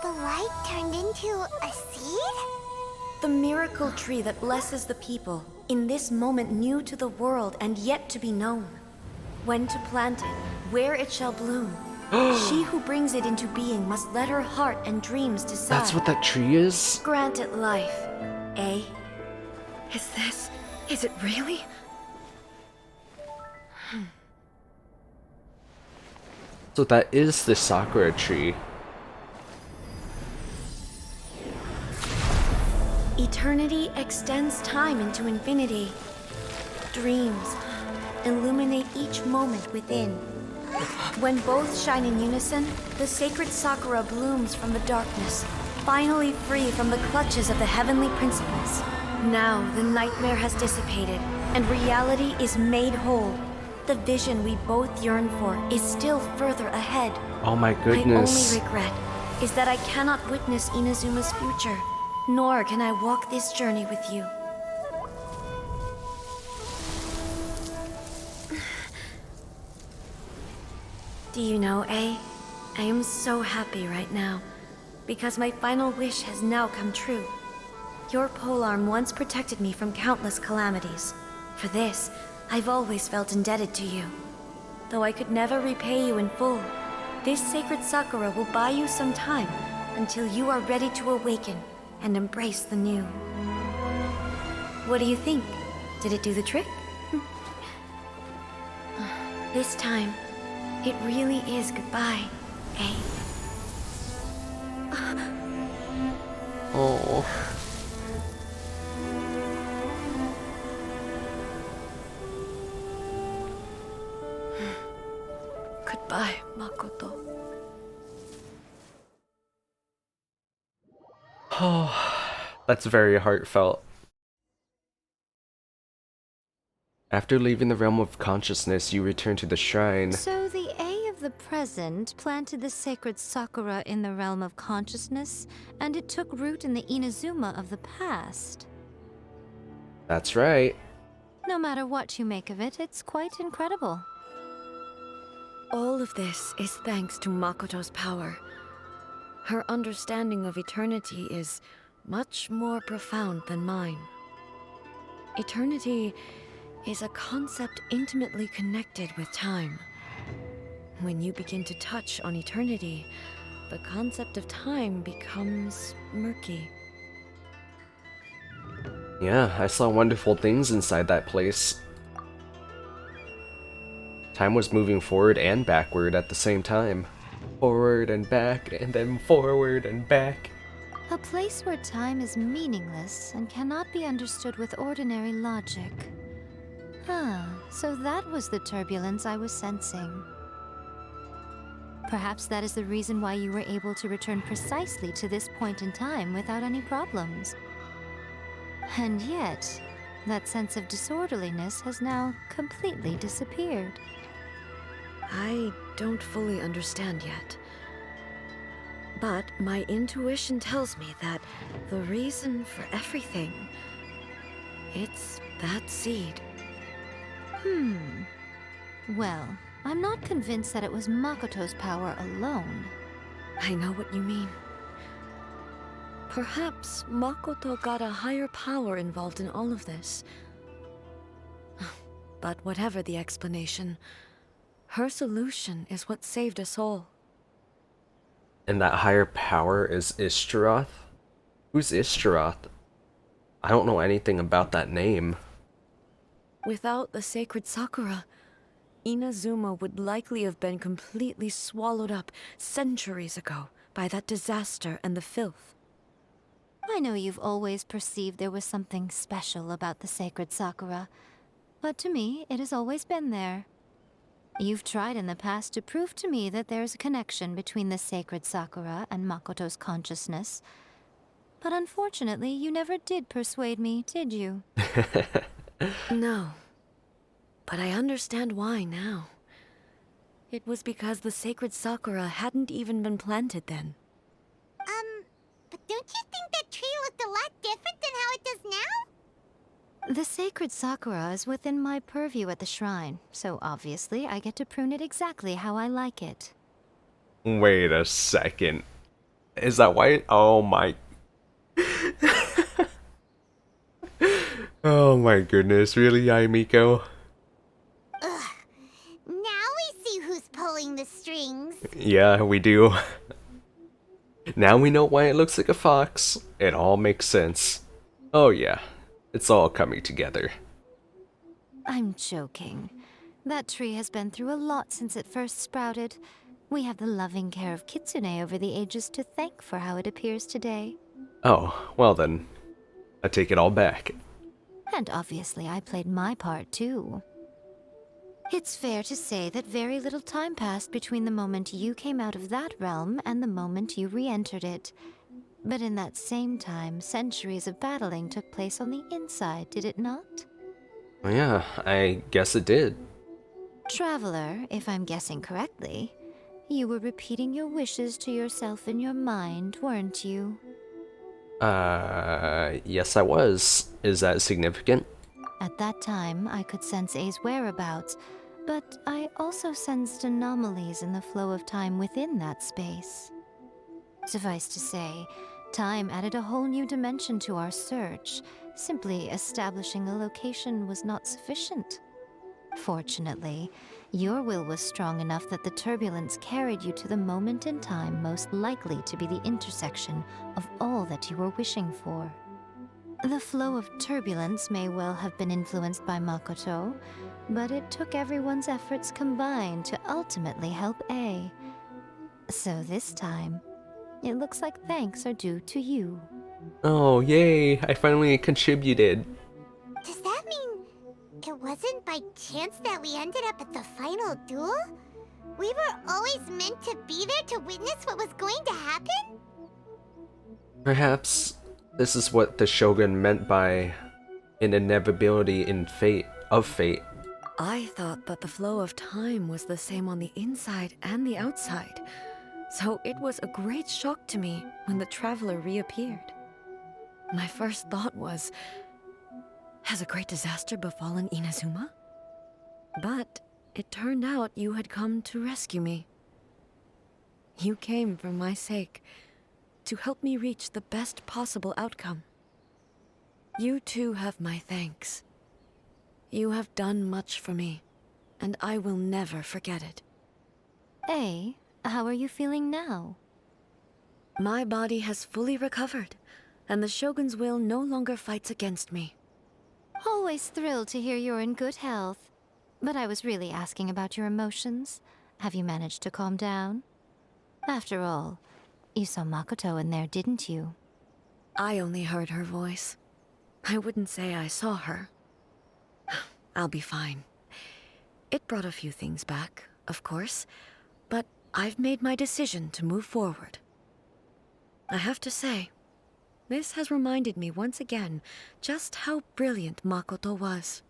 The light turned into a seed? The miracle tree that blesses the people, in this moment new to the world and yet to be known. When to plant it, where it shall bloom. She who brings it into being must let her heart and dreams decide. That's what that tree is? Grant it life, eh? Is it really? So that is the Sakura tree. Eternity extends time into infinity. Dreams illuminate each moment within. When both shine in unison, the sacred Sakura blooms from the darkness, finally free from the clutches of the heavenly principles. Now the nightmare has dissipated, and reality is made whole. the vision we both yearn for is still further ahead. Oh my My goodness. only regret is that I cannot witness Inazuma's future, nor can I walk this journey with you. Do you know, I am so happy right now, because my final wish has now come true. Your polearm once protected me from countless calamities. For this, I've always felt indebted to you. Though I could never repay you in full, this sacred sakura will buy you some time until you are ready to awaken and embrace the new. What do you think? Did it do the trick? This time, it really is goodbye, eh? Oh. Goodbye, Makoto. Oh, that's very heartfelt. After leaving the realm of consciousness, you return to the shrine. So the A of the present planted the sacred sakura in the realm of consciousness, and it took root in the Inazuma of the past. That's right. No matter what you make of it, it's quite incredible. All of this is thanks to Makoto's power. Her understanding of eternity is much more profound than mine. Eternity is a concept intimately connected with time. When you begin to touch on eternity, the concept of time becomes murky. Yeah, I saw wonderful things inside that place. Time was moving forward and backward at the same time. Forward and back, and then forward and back. A place where time is meaningless and cannot be understood with ordinary logic. Ah, so that was the turbulence I was sensing. Perhaps that is the reason why you were able to return precisely to this point in time without any problems. And yet, that sense of disorderliness has now completely disappeared. I don't fully understand yet. But my intuition tells me that the reason for everything, it's that seed. Well, I'm not convinced that it was Makoto's power alone. I know what you mean. Perhaps Makoto got a higher power involved in all of this. But whatever the explanation, her solution is what saved us all. And that higher power is Ishtaroth? Who's Ishtaroth? I don't know anything about that name. Without the sacred Sakura, Inazuma would likely have been completely swallowed up centuries ago by that disaster and the filth. I know you've always perceived there was something special about the sacred Sakura, but to me, it has always been there. You've tried in the past to prove to me that there's a connection between the sacred Sakura and Makoto's consciousness, but unfortunately, you never did persuade me, did you? No. But I understand why now. It was because the sacred Sakura hadn't even been planted then. But don't you think that tree looked a lot different than how it does now? The sacred Sakura is within my purview at the shrine, so obviously I get to prune it exactly how I like it. Wait a second. Is that why? Oh my... Oh my goodness, really, Miko? Ugh. Now we see who's pulling the strings. Yeah, we do. Now we know why it looks like a fox. It all makes sense. Oh yeah, it's all coming together. I'm joking. That tree has been through a lot since it first sprouted. We have the loving care of Kitsune over the ages to thank for how it appears today. Oh, well then, I take it all back. And obviously I played my part too. It's fair to say that very little time passed between the moment you came out of that realm and the moment you re-entered it. But in that same time, centuries of battling took place on the inside, did it not? Well, yeah, I guess it did. Traveler, if I'm guessing correctly, you were repeating your wishes to yourself in your mind, weren't you? Yes I was. Is that significant? At that time, I could sense A's whereabouts, but I also sensed anomalies in the flow of time within that space. Suffice to say, time added a whole new dimension to our search. Simply establishing a location was not sufficient. Fortunately, your will was strong enough that the turbulence carried you to the moment in time most likely to be the intersection of all that you were wishing for. The flow of turbulence may well have been influenced by Makoto, but it took everyone's efforts combined to ultimately help A. So this time, it looks like thanks are due to you. Oh, yay! I finally contributed. Does that mean it wasn't by chance that we ended up at the final duel? We were always meant to be there to witness what was going to happen? Perhaps this is what the Shogun meant by an inevitability in fate. I thought that the flow of time was the same on the inside and the outside, so it was a great shock to me when the traveler reappeared. My first thought was, has a great disaster befallen Inazuma? But it turned out you had come to rescue me. You came for my sake, to help me reach the best possible outcome. You too have my thanks. You have done much for me, and I will never forget it. A, how are you feeling now? My body has fully recovered, and the Shogun's will no longer fights against me. Always thrilled to hear you're in good health. But I was really asking about your emotions. Have you managed to calm down? After all, you saw Makoto in there, didn't you? I only heard her voice. I wouldn't say I saw her. I'll be fine. It brought a few things back, of course, but I've made my decision to move forward. I have to say, this has reminded me once again just how brilliant Makoto was.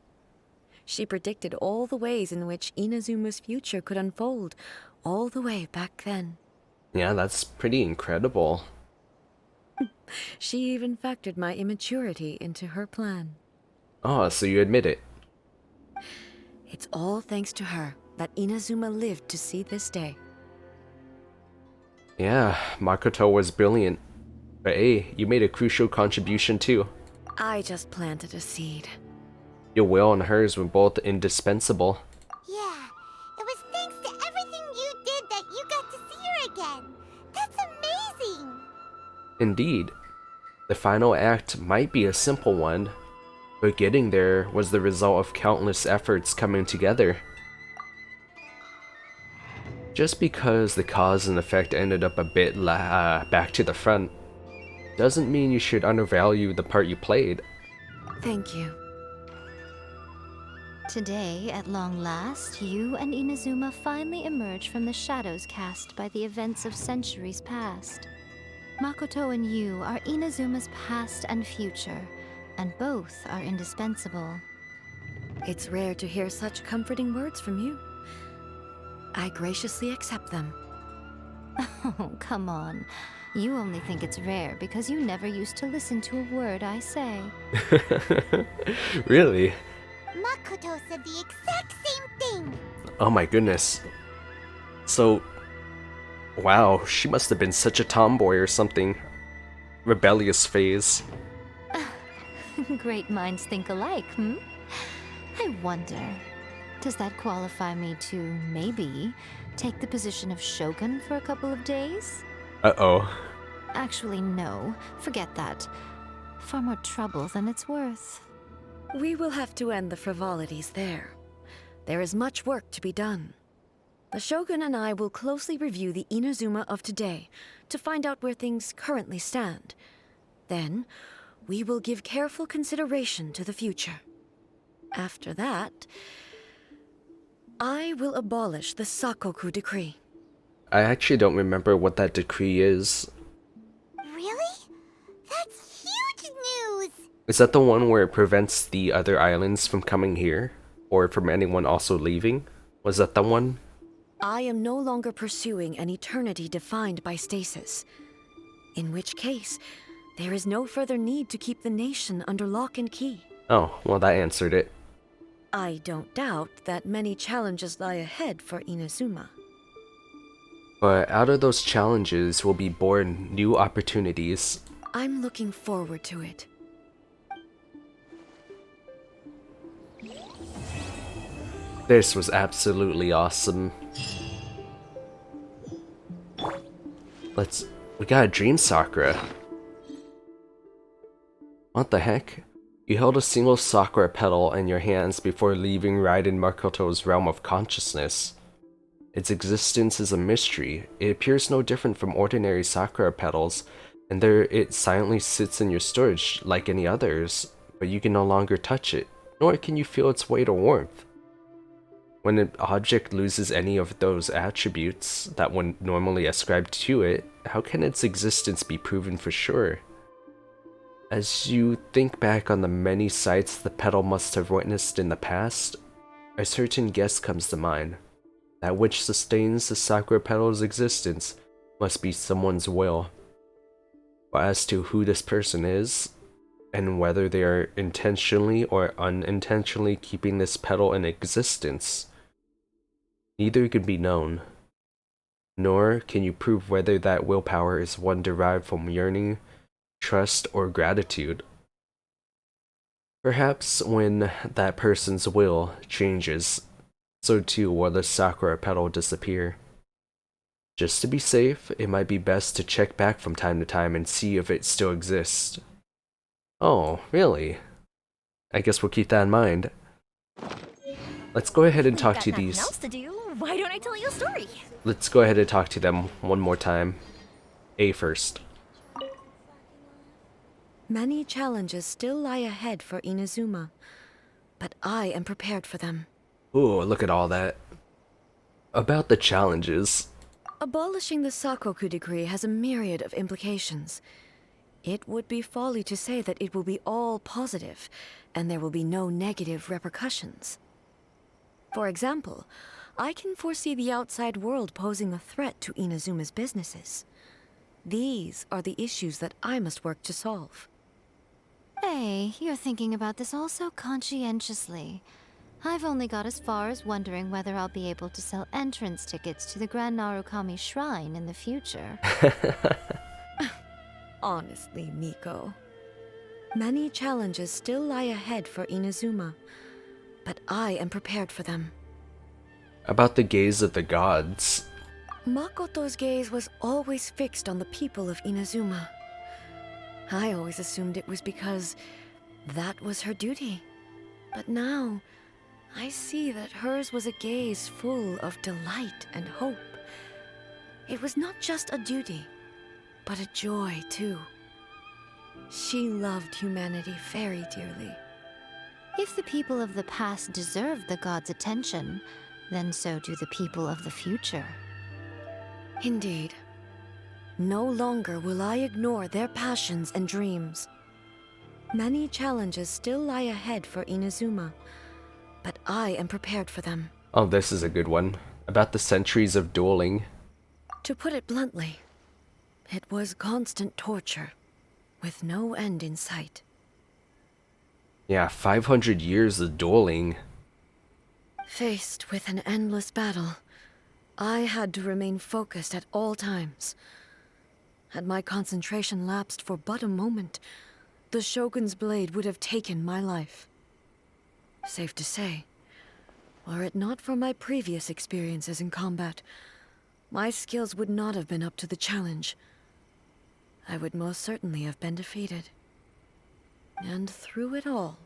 She predicted all the ways in which Inazuma's future could unfold, all the way back then. Yeah, that's pretty incredible. She even factored my immaturity into her plan. Oh, so you admit it. It's all thanks to her that Inazuma lived to see this day. Yeah, Makoto was brilliant. But hey, you made a crucial contribution too. I just planted a seed. Your will and hers were both indispensable. Yeah, it was thanks to everything you did that you got to see her again. That's amazing! Indeed. The final act might be a simple one, but getting there was the result of countless efforts coming together. Just because the cause and effect ended up a bit back to the front, doesn't mean you should undervalue the part you played. Thank you. Today, at long last, you and Inazuma finally emerge from the shadows cast by the events of centuries past. Makoto and you are Inazuma's past and future, and both are indispensable. It's rare to hear such comforting words from you. I graciously accept them. Oh, come on. You only think it's rare because you never used to listen to a word I say. Really? Makoto said the exact same thing! Oh my goodness. So, wow, she must have been such a tomboy or something. Rebellious phase. Great minds think alike, hmm? I wonder, does that qualify me to, maybe, take the position of Shogun for a couple of days? Uh-oh. Actually, no. Forget that. Far more trouble than it's worth. We will have to end the frivolities there. There is much work to be done. The Shogun and I will closely review the Inazuma of today to find out where things currently stand. Then, we will give careful consideration to the future. After that, I will abolish the Sakoku decree. I actually don't remember what that decree is. Really? That's huge news! Is that the one where it prevents the other islands from coming here? Or from anyone also leaving? Was that the one? I am no longer pursuing an eternity defined by stasis. In which case, there is no further need to keep the nation under lock and key. Oh, well, that answered it. I don't doubt that many challenges lie ahead for Inazuma. But out of those challenges will be born new opportunities. I'm looking forward to it. This was absolutely awesome. We got a dream Sakura. What the heck? You held a single Sakura petal in your hands before leaving Raiden Makoto's realm of consciousness. Its existence is a mystery. It appears no different from ordinary Sakura petals, and there it silently sits in your storage like any others, but you can no longer touch it, nor can you feel its weight or warmth. When an object loses any of those attributes that one normally ascribed to it, how can its existence be proven for sure? As you think back on the many sights the petal must have witnessed in the past, a certain guess comes to mind. That which sustains the Sakura petal's existence must be someone's will. But as to who this person is, and whether they are intentionally or unintentionally keeping this petal in existence, neither can be known. Nor can you prove whether that willpower is one derived from yearning, trust, or gratitude. Perhaps when that person's will changes, so too will the Sakura petal disappear. Just to be safe, it might be best to check back from time to time and see if it still exists. Oh, really? I guess we'll keep that in mind. Let's go ahead and talk to these. Else to do? Why don't I tell you a story? Let's go ahead and talk to them one more time. A first. Many challenges still lie ahead for Inazuma, but I am prepared for them. Ooh, look at all that. About the challenges. Abolishing the Sakoku decree has a myriad of implications. It would be folly to say that it will be all positive, and there will be no negative repercussions. For example, I can foresee the outside world posing a threat to Inazuma's businesses. These are the issues that I must work to solve. Hey, you're thinking about this all so conscientiously. I've only got as far as wondering whether I'll be able to sell entrance tickets to the Grand Narukami Shrine in the future. Honestly, Miko. Many challenges still lie ahead for Inazuma, but I am prepared for them. About the gaze of the gods. Makoto's gaze was always fixed on the people of Inazuma. I always assumed it was because that was her duty. But now, I see that hers was a gaze full of delight and hope. It was not just a duty, but a joy too. She loved humanity very dearly. If the people of the past deserve the gods' attention, then so do the people of the future. Indeed. No longer will I ignore their passions and dreams. Many challenges still lie ahead for Inazuma, but I am prepared for them. Oh, this is a good one. About the centuries of dueling. To put it bluntly, it was constant torture, with no end in sight. Yeah, 500 years of dueling. Faced with an endless battle, I had to remain focused at all times. Had my concentration lapsed for but a moment, the Shogun's blade would have taken my life. Safe to say, were it not for my previous experiences in combat, my skills would not have been up to the challenge. I would most certainly have been defeated. And through it all,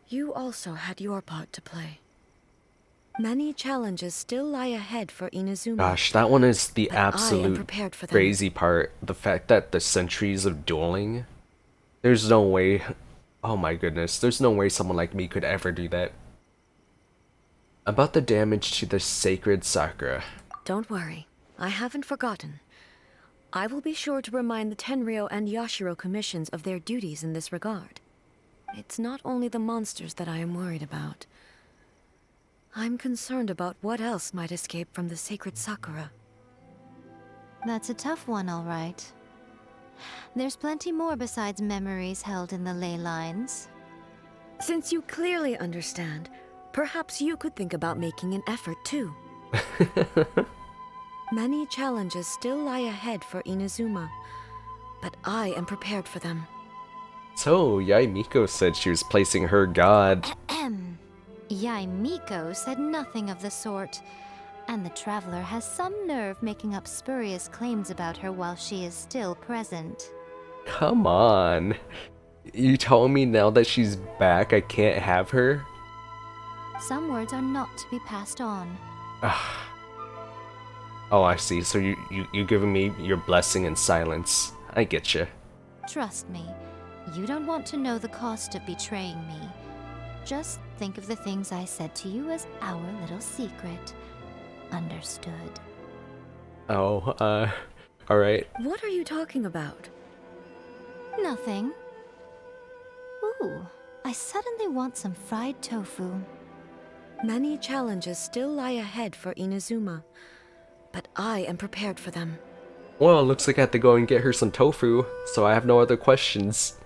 you also had your part to play. Many challenges still lie ahead for Inazuma. Gosh, that one is the but I am absolute prepared for them. crazy part. The fact that the centuries of dueling. There's no way. Oh my goodness. There's no way someone like me could ever do that. About the damage to the sacred Sakura. Don't worry. I haven't forgotten. I will be sure to remind the Tenryo and Yashiro commissions of their duties in this regard. It's not only the monsters that I am worried about. I'm concerned about what else might escape from the sacred Sakura. That's a tough one, all right. There's plenty more besides memories held in the ley lines. Since you clearly understand, perhaps you could think about making an effort too. Many challenges still lie ahead for Inazuma, but I am prepared for them. So, Miko said she was placing her god. Miko said nothing of the sort, and the traveler has some nerve making up spurious claims about her while she is still present. Come on. You telling me now that she's back I can't have her? Some words are not to be passed on. Oh, I see. So you giving me your blessing in silence. I get you. Trust me, you don't want to know the cost of betraying me. Just think of the things I said to you as our little secret. Understood. Oh, alright. What are you talking about? Nothing. Ooh, I suddenly want some fried tofu. Many challenges still lie ahead for Inazuma, but I am prepared for them. Well, looks like I have to go and get her some tofu, so I have no other questions.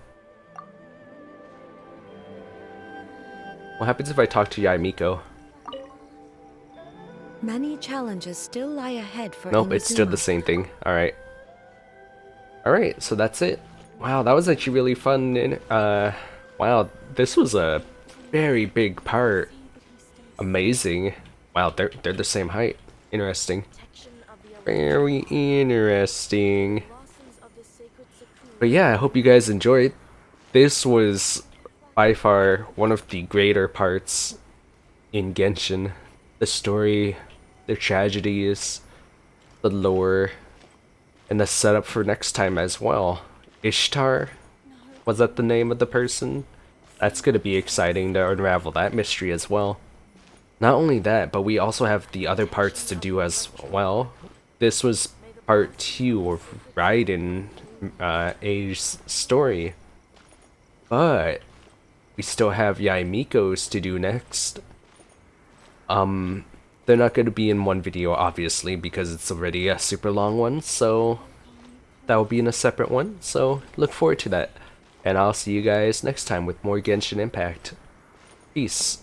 What happens if I talk to Miko? Many challenges still lie ahead for Nope, Inazuma. it's still the same thing. Alright. Alright, so that's it. Wow, that was actually really fun. And, wow, this was a very big part. Amazing. Wow, they're the same height. Interesting. Very interesting. But yeah, I hope you guys enjoyed. This was by far one of the greater parts in Genshin. The story, the tragedies, the lore, and the setup for next time as well. Ishtar? Was that the name of the person? That's gonna be exciting to unravel that mystery as well. Not only that, but we also have the other parts to do as well. This was part 2 of Raiden A's story. But we still have Miko's to do next. They're not going to be in one video, obviously, because it's already a super long one, so that will be in a separate one, so look forward to that. And I'll see you guys next time with more Genshin Impact. Peace.